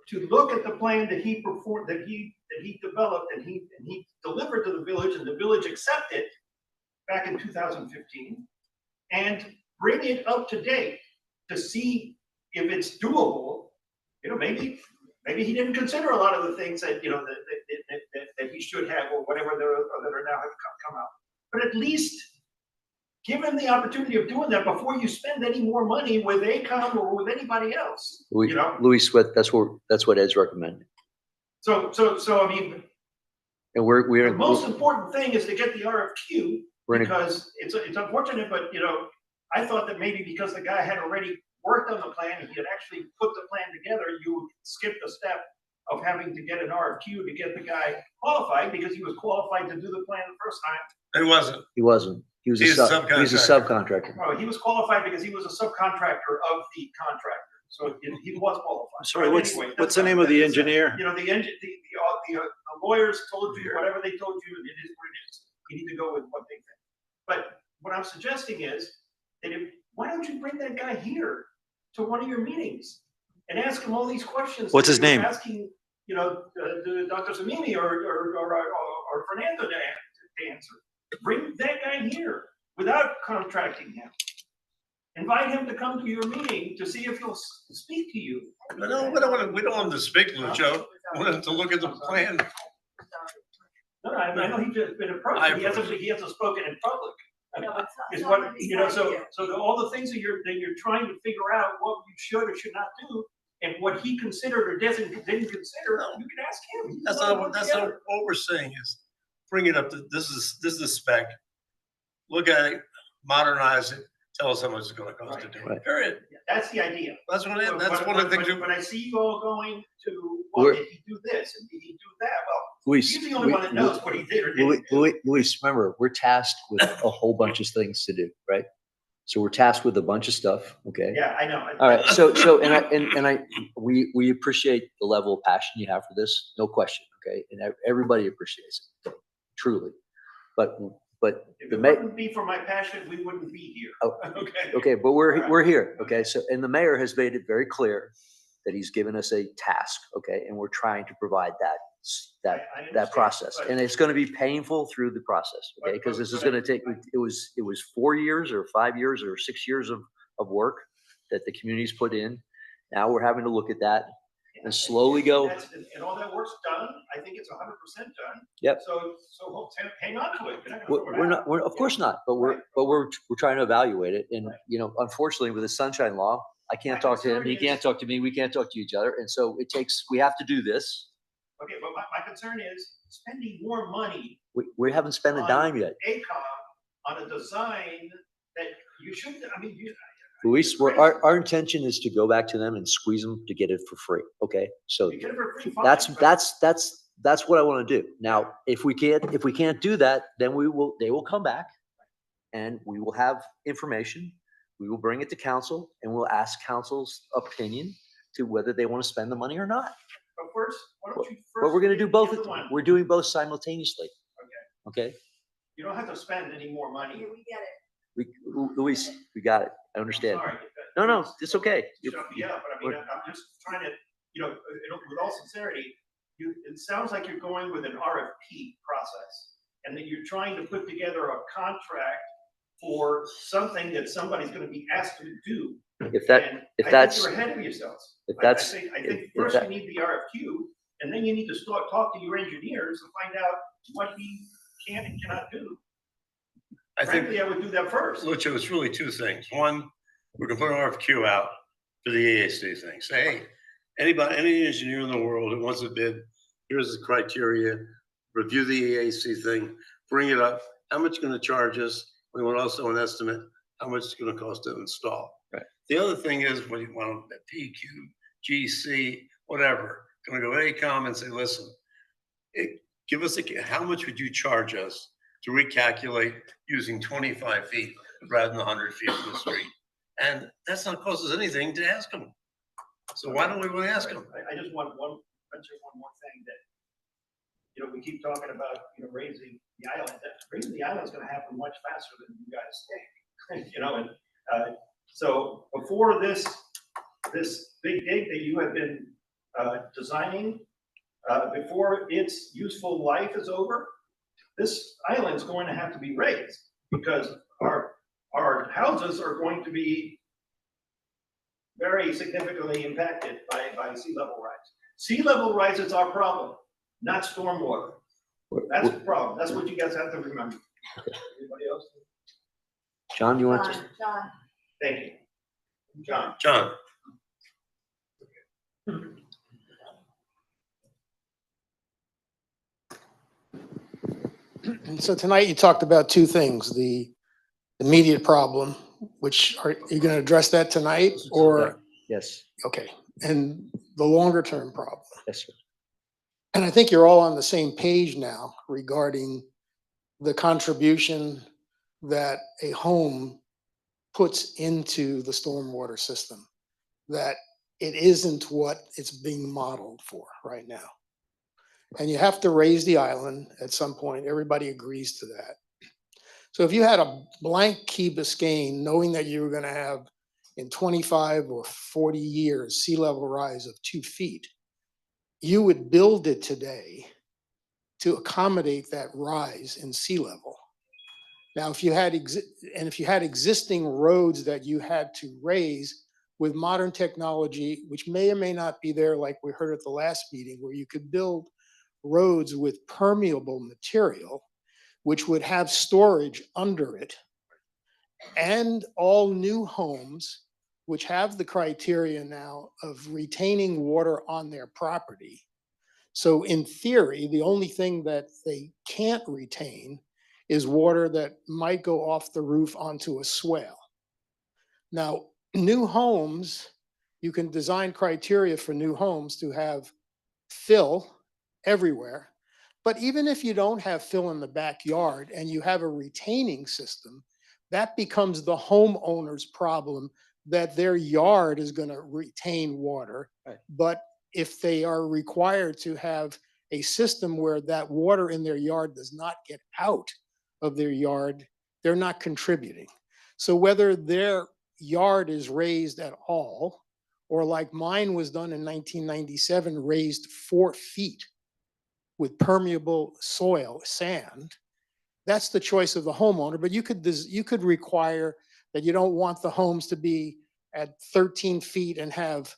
to look at the plan that he performed, that he developed and he delivered to the village, and the village accepted back in 2015, and bring it up to date to see if it's doable. Maybe he didn't consider a lot of the things that that he should have, or whatever that are now have come out. But at least give him the opportunity of doing that before you spend any more money with ACOM or with anybody else. Luis, that's what Ed's recommending. So I mean, And we're. the most important thing is to get the RFQ, We're in a- because it's unfortunate, but I thought that maybe because the guy had already worked on the plan, he had actually put the plan together, you would skip the step of having to get an RFQ to get the guy qualified, because he was qualified to do the plan the first time. It wasn't. He wasn't. He was a subcontractor. Oh, he was qualified because he was a subcontractor of the contractor. So he was qualified. Sorry, But what's anyway, what's that's the name not- of the that's- engineer? You know, the lawyers told you, whatever they told you, it is what it is. You need to go with what they think. But what I'm suggesting is that why don't you bring that guy here to one of your meetings and ask him all these questions? What's that his you're name? Asking, Dr. Zamini or Fernando to answer. Bring that guy here without contracting him. Invite him to come to your meeting to see if he'll speak to you. No, we don't want him to speak, Lucho. We want him to look at the plan. No, I know he's just been approached, I but he hasn't spoken in public. No, it's not- Is it's what, not you know, so, easy. all the things that you're trying to figure out what you should or should not do, and what he considered or didn't consider, you can ask him. He's That's the one not, put that's not, together. what we're saying is, bring it up to, this is the spec. Look at it, modernize it, tell us how much it's gonna cost to do it, Right. period. That's the idea. That's what, But- that's but- one of the things. but I see you all going to, We're- well, did he do this and did he do that? Well, Luis, he's the only one that knows what he did or Luis, didn't do. Luis, remember, we're tasked with a whole bunch of things to do, right? So we're tasked with a bunch of stuff, okay? Yeah, I know. All right, we appreciate the level of passion you have for this, no question, okay? And everybody appreciates it, truly. But If the it mayor, wouldn't be for my passion, we wouldn't be here. Oh, Okay. okay, but we're here, okay? So, and the mayor has made it very clear that he's given us a task, okay? And we're trying to provide I that understand, process. but- And it's gonna be painful through the process, okay? Because this is gonna take, it was 4 years or 5 years or 6 years of work that the community's put in. Now we're having to look at that and slowly go. And all that work's done. I think it's 100% done. Yep. So hang on to it. You're not gonna throw it We're out. not, we're, of course not, but Right. we're trying to evaluate it. And, Right. you know, unfortunately with the sunshine law, I can't My talk to him, concern he can't is- talk to me, we can't talk to each other. And so we have to do this. Okay, but my concern is spending more money We haven't spent a dime yet. ACOM on a design that you shouldn't, I mean, Luis, our intention is to go back to them and squeeze them to get it for free, okay? So you get it for free, fine, that's, but- that's what I want to do. Now, if we can't do that, then they will come back and we will have information. We will bring it to council and we'll ask council's opinion to whether they want to spend the money or not. But first, why don't you first? But we're gonna do both, get the one. we're doing both simultaneously, Okay, okay? you don't have to spend any more money. Yeah, we get it. Luis, we got it. I understand. Sorry. No, it's okay. Shut me up, but I mean, I'm just trying to, with all sincerity, it sounds like you're going with an RFP process. And that you're trying to put together a contract for something that somebody's gonna be asked to do. If that, And if I think that's, you're ahead of yourselves. if I that's, think if first that- you need the RFQ, and then you need to start, talk to your engineers to find out what he can and cannot do. I think, Frankly, I would do that first. Lucho, it's really two things. One, we can put an RFQ out for the AAC thing. Say, hey, any engineer in the world who wants to bid, here's the criteria, review the EAC thing, bring it up. How much gonna charge us? We want also an estimate, how much it's gonna cost to install. Right. The other thing is when you want PQ, GC, whatever, gonna go ACOM and say, listen, give us how much would you charge us to recalculate using 25 feet rather than 100 feet of the street? And that's not cost us anything to ask them. So why don't we want to ask them? I just want mention one more thing that, we keep talking about, raising the island. Raising the island is gonna happen much faster than you guys think, so before this big dig that you have been, designing, before its useful life is over, this island's going to have to be raised because our houses are going to be very significantly impacted by sea level rise. Sea level rise is our problem, not stormwater. That's the problem. That's what you guys have to remember. Anybody else? John, you want to? John, Thank you. John. John, So tonight you talked about two things, the immediate problem, which are you going to address that tonight or, Yes, okay, and the longer term problem. yes, sir. And I think you're all on the same page now regarding the contribution that a home puts into the stormwater system. That it isn't what it's being modeled for right now. And you have to raise the island at some point. Everybody agrees to that. So if you had a blank Key Biscayne, knowing that you were going to have in 25 or 40 years sea level rise of 2 feet, you would build it today to accommodate that rise in sea level. Now, if you had existing roads that you had to raise with modern technology, which may or may not be there, like we heard at the last meeting, where you could build roads with permeable material, which would have storage under it, and all new homes, which have the criteria now of retaining water on their property. So in theory, the only thing that they can't retain is water that might go off the roof onto a swale. Now, new homes, you can design criteria for new homes to have fill everywhere. But even if you don't have fill in the backyard and you have a retaining system, that becomes the homeowner's problem, that their yard is going to retain water. Right. But if they are required to have a system where that water in their yard does not get out of their yard, they're not contributing. So whether their yard is raised at all, or like mine was done in 1997, raised 4 feet with permeable soil, sand, that's the choice of the homeowner. But you could require that you don't want the homes to be at 13 feet and have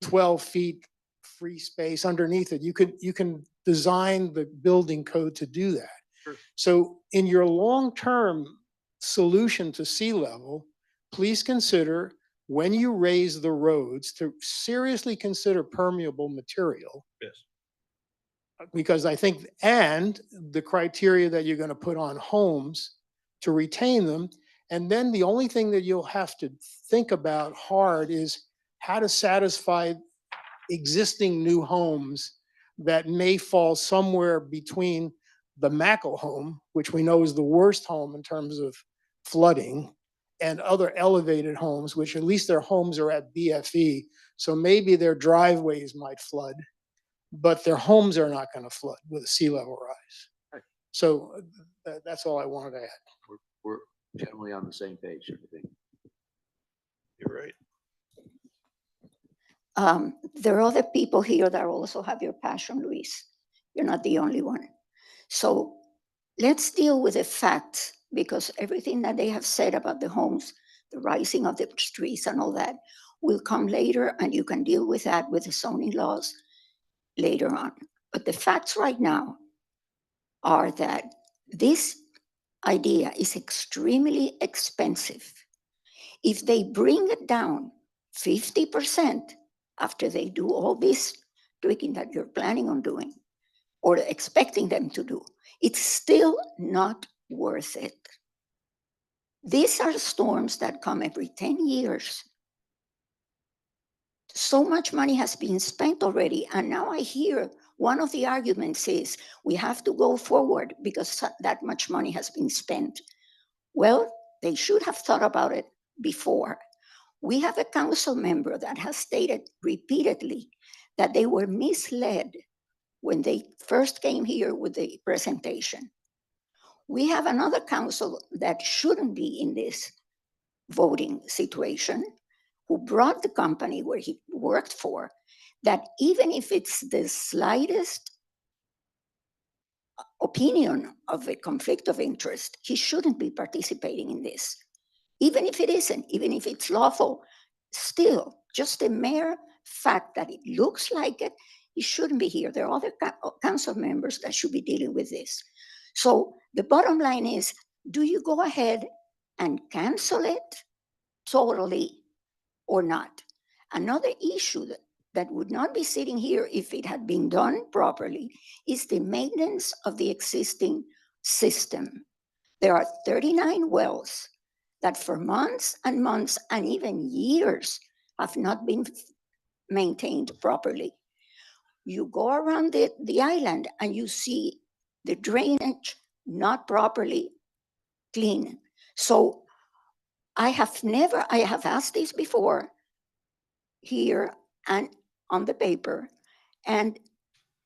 12 feet free space underneath it. You can design the building code to do that. Sure. So in your long-term solution to sea level, please consider, when you raise the roads, to seriously consider permeable material. Yes. Because I think, and the criteria that you're going to put on homes to retain them. And then the only thing that you'll have to think about hard is how to satisfy existing new homes that may fall somewhere between the Mackle home, which we know is the worst home in terms of flooding, and other elevated homes, which at least their homes are at BFE. So maybe their driveways might flood, but their homes are not going to flood with a sea level rise. Right. So that's all I wanted to add. We're generally on the same page, I think. You're right. There are other people here that also have your passion, Luis. You're not the only one. So let's deal with the facts, because everything that they have said about the homes, the rising of the trees and all that will come later, and you can deal with that with the zoning laws later on. But the facts right now are that this idea is extremely expensive. If they bring it down 50% after they do all this tweaking that you're planning on doing or expecting them to do, it's still not worth it. These are storms that come every 10 years. So much money has been spent already, and now I hear one of the arguments is we have to go forward because that much money has been spent. Well, they should have thought about it before. We have a council member that has stated repeatedly that they were misled when they first came here with the presentation. We have another council that shouldn't be in this voting situation, who brought the company where he worked for, that even if it's the slightest opinion of a conflict of interest, he shouldn't be participating in this. Even if it isn't, even if it's lawful, still, just the mere fact that it looks like it, he shouldn't be here. There are other council members that should be dealing with this. So the bottom line is, do you go ahead and cancel it totally or not? Another issue that would not be sitting here if it had been done properly is the maintenance of the existing system. There are 39 wells that for months and months and even years have not been maintained properly. You go around the island and you see the drainage not properly clean. So I have asked this before here and on the paper, and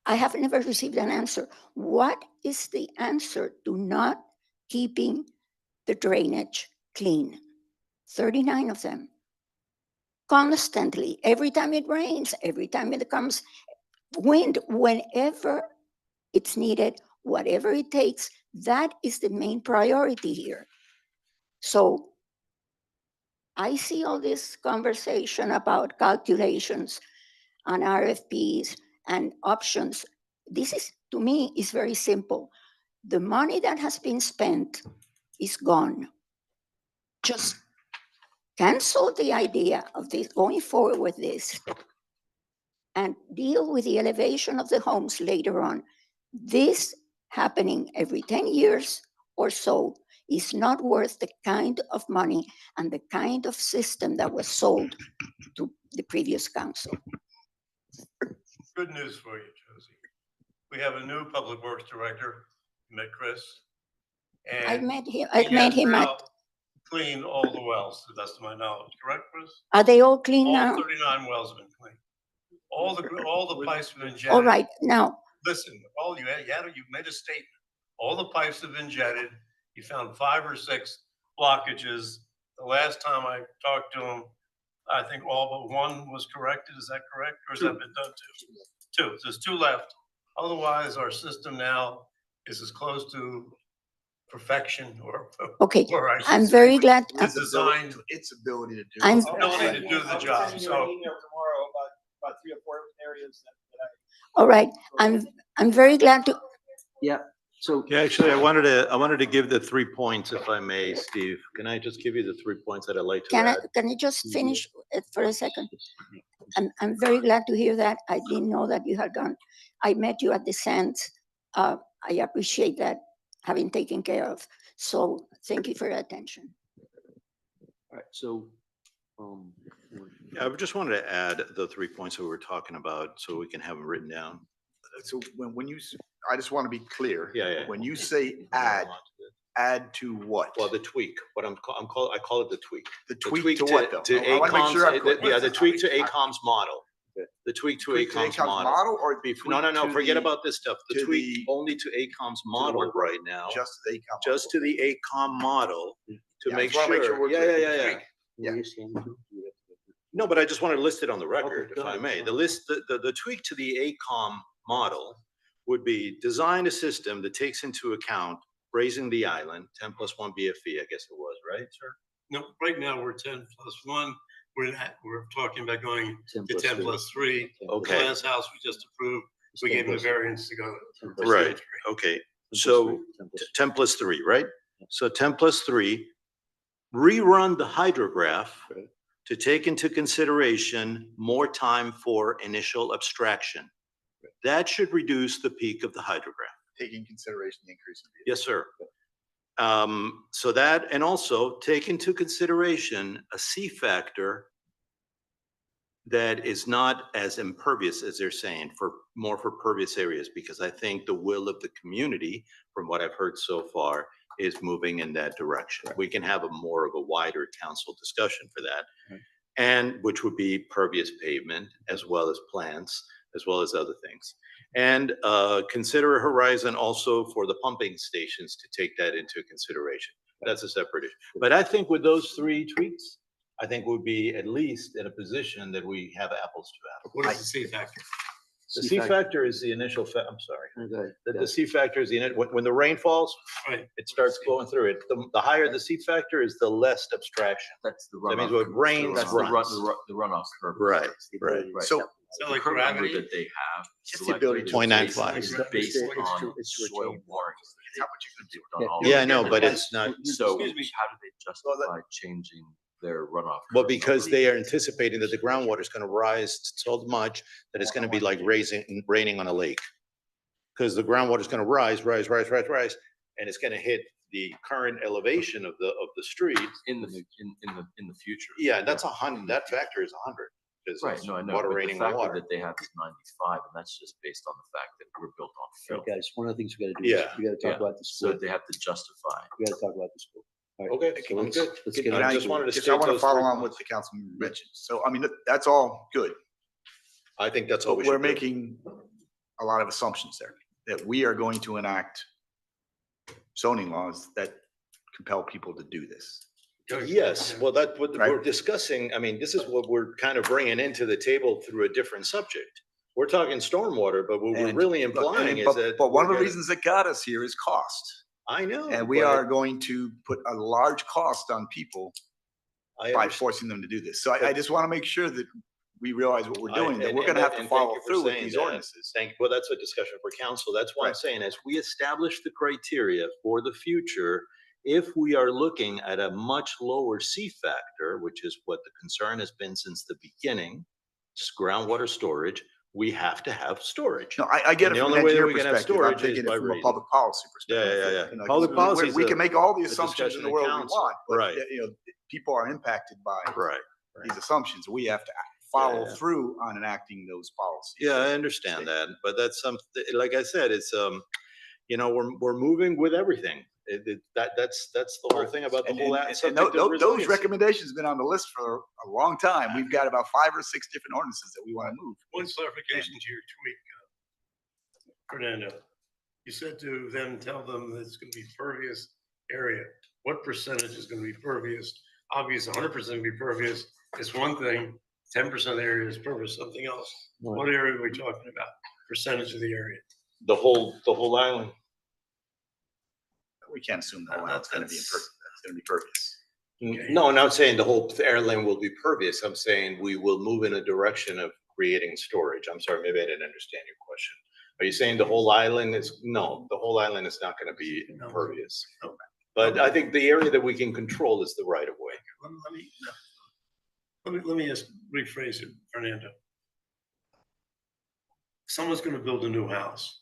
I have never received an answer. What is the answer to not keeping the drainage clean? 39 of them. Constantly, every time it rains, every time it comes wind, whenever it's needed, whatever it takes, that is the main priority here. So I see all this conversation about calculations on RFPs and options. This is, to me, is very simple. The money that has been spent is gone. Just cancel the idea of this, going forward with this, and deal with the elevation of the homes later on. This happening every 10 years or so is not worth the kind of money and the kind of system that was sold to the previous council. Good news for you, Josie. We have a new public works director. You met Chris. I And met him. he I met has him now at. cleaned all the wells, to the best of my knowledge. Correct, Chris? Are they all clean All now? 39 wells have been cleaned. All the pipes have been jetted. All right, now, Listen, you made a statement. All the pipes have been jetted. You found 5 or 6 blockages. The last time I talked to him, I think all but 1 was corrected. Is that correct? Or has that been done too? 2. There's 2 left. Otherwise, our system now is as close to perfection or. okay, or I should I'm say, very glad. to design, Its ability to do. I'm- its ability to do the I'll job. send you an So email tomorrow about 3 or 4 areas that All right, I'm very glad to, Yeah, so. Yeah, actually, I wanted to give the 3 points, if I may, Steve. Can I just give you the 3 points that I'd like to add? can I just finish it for a second? I'm very glad to hear that. I didn't know that you had gone. I met you at the Sands. I appreciate that having taken care of. So thank you for your attention. All right, so, Yeah, I just wanted to add the 3 points that we were talking about so we can have them written down. So when I just want to be clear. Yeah. When you say add to what? Well, the tweak, what I call it the tweak. The tweak to what though? To I wanna make sure I'm ACOM's, clear. yeah, the tweak to ACOM's model. The tweak to Tweak ACOM's model. or No, tweak to forget the- about this stuff. The to tweak the- only to ACOM's model work right now, Just the ACOM. just to the ACOM model to Yeah, I make just wanna make sure sure. we're clear. Yeah. Yeah. No, but I just wanted to list it on the record, go if I ahead, may. go The list, the tweak to the ACOM model would be design a system that takes into account raising the island, 10+1 BFE, I guess it was, right, sir? no, right now we're 10+1. We're talking about going 10 to plus 10 three. plus 3. Okay. The last house we just approved, we gave them a variance to go. to Right. 10+3. Okay, so 10+3, right? So 10+3, rerun the hydrograph Right. to take into consideration more time for initial abstraction. That should reduce the peak of the hydrograph. Taking consideration the increase in. Yes, sir. So that, and also take into consideration a C factor that is not as impervious as they're saying, more for pervious areas, because I think the will of the community, from what I've heard so far, is moving in that direction. We can have a more of a wider council discussion for that. Right. And which would be pervious pavement as well as plants, as well as other things. And consider a horizon also for the pumping stations to take that into consideration. That's a separate issue. But I think with those 3 tweaks, I think we'll be at least in a position that we have apples to apples. What is the C factor? The C factor is the initial, I'm sorry. Okay, The C factor is when the rain falls, Right. it starts flowing through it. The higher the C factor is, the less abstraction. That's the That means runoff. what rains That's the runs. the runoff curve. Right. So So like The curve number gravity, that they have. Just the ability to- selected is 0.95. based- Based It's on to- it's to soil retain- borings. It's how much you can do. They've done all Yeah, I of know, it. but it's not, So Excuse me. how do they justify changing their runoff? well, curve because number? they are anticipating that the groundwater is gonna rise so much that it's gonna be like raining on a lake. Because the groundwater is gonna rise, and it's gonna hit the current elevation of the street. In the future. Yeah, that's 100, that factor is 100. Because Right, it's no, I know, water but the raining on factor water. that they have is 95, and that's just based on the fact that we're built on fill. Okay, guys, one of the things we gotta do is, Yeah, we gotta talk yeah. about the So school. they have to justify. We gotta talk about the school. All right, Okay, so I'm let's- good. let's Good. get I on just to- wanted to Just state I want to those follow 3 on what points. the councilman mentioned. So, I mean, that's all good. I think that's all we should We're do. making a lot of assumptions there, that we are going to enact zoning laws that compel people to do this. Yes, well, that's what Right. we're discussing. I mean, this is what we're kind of bringing into the table through a different subject. We're talking stormwater, but what we're And really look, implying is but- that. But one of we're the gonna- reasons that got us here is cost. I know. And we but are going to put a large cost on people I by understand. forcing them to do this. So I just want to make sure that we realize what we're doing, that and- we're and going to have that- to and thank follow you for through with saying these that. ordinances. Well, that's a discussion for council. That's why I'm Right. saying, as we establish the criteria for the future, if we are looking at a much lower C factor, which is what the concern has been since the beginning, groundwater storage, we have to have storage. No, I get And it the from only an way that engineer we can have perspective. I'm storage is thinking by it from a raising. public policy perspective. Yeah. You know, Public we- policy is We can make all the a assumptions in the discussion in world we council. want, but Right. you know, people are impacted by Right. these assumptions. We have to follow Yeah. through on enacting those policies. Yeah, I understand that, but that's something, like I said, it's, you know, we're moving with everything. That's the whole thing about the And- whole and- and subject of those resiliency. recommendations have been on the list for a long time. We've got about 5 or 6 different ordinances that we want to move. One clarification to your tweet, Fernando. You said to them, tell them that it's gonna be pervious area. What percentage is gonna be pervious? Obviously, 100% be pervious is one thing, 10% of the area is pervious, something else. What area are we talking about? Percentage of the area? The whole island. We can't assume the whole That's- it's going to be impervious. It's going to be pervious. Okay. No, I'm not saying the whole airline will be pervious. I'm saying we will move in a direction of creating storage. I'm sorry, maybe I didn't understand your question. Are you saying the whole island is, no, the whole island is not gonna be No. impervious. No. But I think the area that we can control is the right of way. Let me just rephrase it, Fernando. Someone's gonna build a new house.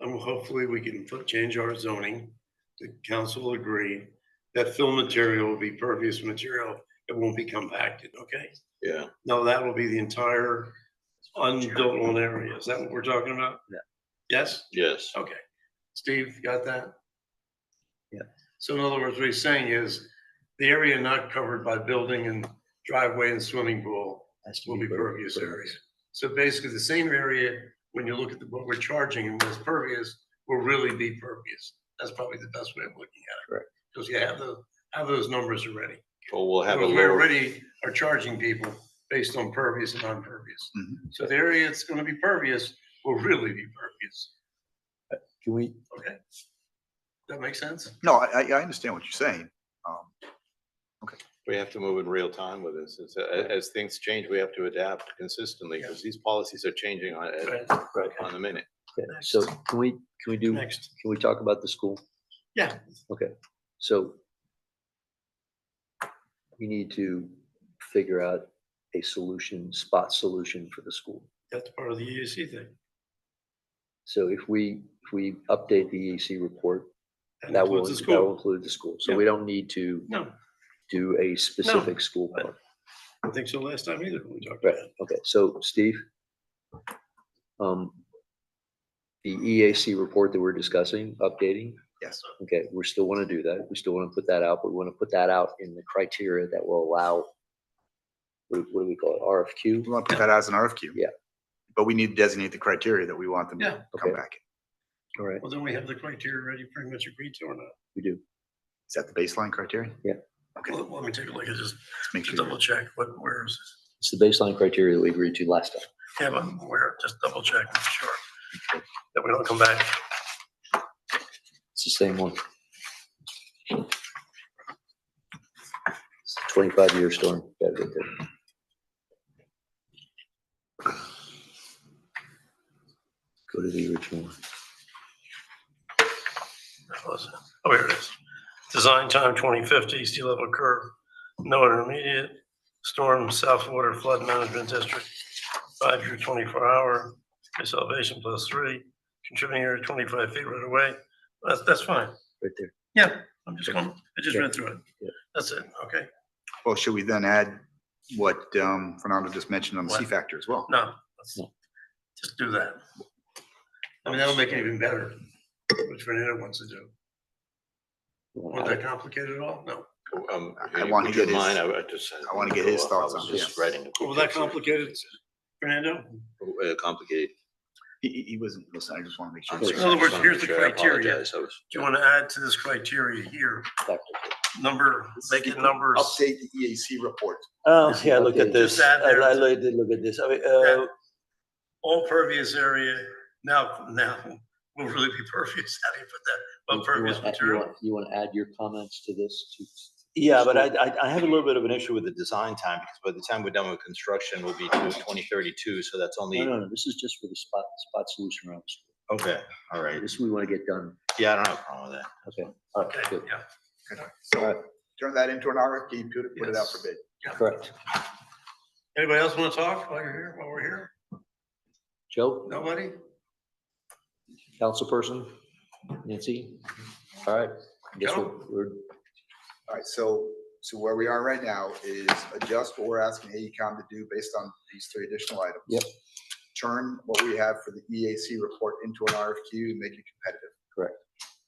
And hopefully we can change our zoning. The council will agree that fill material will be pervious material. It won't be compacted, okay? Yeah. No, that will be the entire unbuilt on area. Is that what we're talking about? Yeah. Yes? Yes. Okay. Steve, got that? Yeah. So in other words, what he's saying is the area not covered by building and driveway and swimming pool Has to will be pervious area. So basically the same area, when you look at what we're charging and what's pervious, will really be pervious. That's probably the best way of looking at it. Correct. Because you have those numbers already. Well, we'll have a We lower, already are charging people based on pervious and non-pervious. Mhm. So the area that's gonna be pervious will really be pervious. Can we, Okay? That make sense? No, I understand what you're saying. we have to move in real time with this. As things change, we have to adapt consistently because these policies are changing on the minute. okay, so can we do, Next. can we talk about the school? Yeah. Okay, so we need to figure out a spot solution for the school. That's part of the EAC thing. So if we update the EAC report, That that will includes the that will school. include the school. So Yeah. we don't need to No, do a specific school but- part. I think so last time either when we talked Right, about it. okay, so Steve, the EAC report that we're discussing, updating, Yes. okay, we still want to do that. We still want to put that out, but we want to put that out in the criteria that will allow, what do we call it, RFQ? We want to put that as an RFQ. Yeah. But we need to designate the criteria that we want them Yeah. to come Okay. back in. All right, Well, then we have the criteria already pretty much agreed to or not? we do. Is that the baseline criteria? Yeah. Okay, Well, let me take a look at just let's make to sure. double check where is this? It's the baseline criteria that we agreed to last time. Yeah, but where, just double check, make sure that we don't come back. It's the same one. It's a 25-year storm. Gotta get there. Go to the original one. Where was it? Oh, here it is. Design time 2050, sea level curve, no intermediate, storm south water flood management district, 5-year 24-hour, base elevation +3, contributing area 25 feet right away. That's fine. Right there. Yeah, I just Yeah. read through it. Yeah. That's it, okay? Well, should we then add what Fernando just mentioned on the C What? factor as well? No, No. just do that. I mean, that'll make it even better, which Fernando wants to do. You wanna Wasn't add that it? complicated at all? No. I want to get his- I wanna get his thoughts on Just it, writing. a Was that quick- complicated? Fernando? Complicated. He wasn't listening. I just want to make sure. In other words, here's the criteria. criteria. Do you want to add to this criteria here? Number, make it numbers. Update the EAC report. Oh, yeah, look Okay, at this. just add there. I did look at this. I mean, That all pervious area, now will really be pervious. How do you put that? All pervious material. You want to add your comments to this? yeah, but I have a little bit of an issue with the design time because by the time we're done with construction, we'll be to 2032. So that's only, No, this is just for the spot solution around the school. okay, all right. This we want to get done. Yeah, I don't have a problem with that. Okay, all right, Okay, good. yeah. So turn that into an RFP, put it out for bid. Correct. Anybody else want to talk while you're here, while we're here? Joe, Nobody? councilperson, Nancy? All right, I guess Joe? we're, All right, so where we are right now is adjust what we're asking AECom to do based on these three additional items. Yep. Turn what we have for the EAC report into an RFQ and make it competitive. Correct.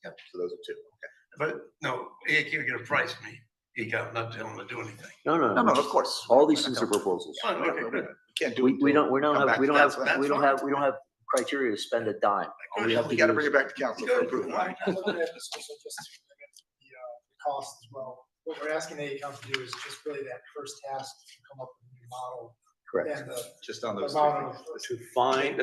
Yep, so those are two. Okay. But no, AAQ get a price from me. You got not telling them to do anything. no, No, of course. all these things are proposals. Fine, okay, good. Can't do We it. don't, we Come don't back have, we to don't have, council. That's we don't fine. have, we don't have criteria to spend a dime. All we have to We gotta do bring is- it back to council for Good. approval. All right. I'm looking at this also just to limit the cost as well. What we're asking AECom to do is just really that first task to come up with a new model. Correct. And the Just on those amount three things. of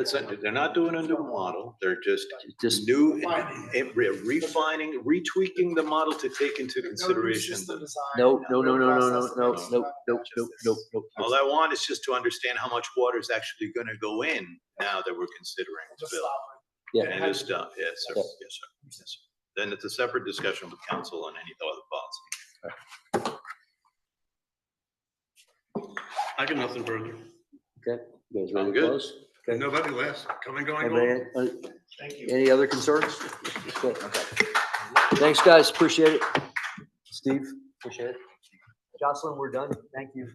To find, they're not doing a new model. They're just Just new, Finding. refining, retweaking the model to take into consideration system the. design. No, no, no, no, no, process no, that no, makes no, it no, no, no, no. All I want is just to understand how much water is actually gonna go in now that we're considering Just fill. stop Yeah. And it is done, yes, sir, Yeah. yes, sir, yes, sir. Then it's a separate discussion with council on any other policy. I got nothing further. Okay, you guys ready I'm to good. close? Okay. Nobody left. Coming, going, Anybody, going. Thank you. any other concerns? Okay. Thanks, guys, appreciate it. Steve, appreciate it. Jocelyn, we're done, thank you.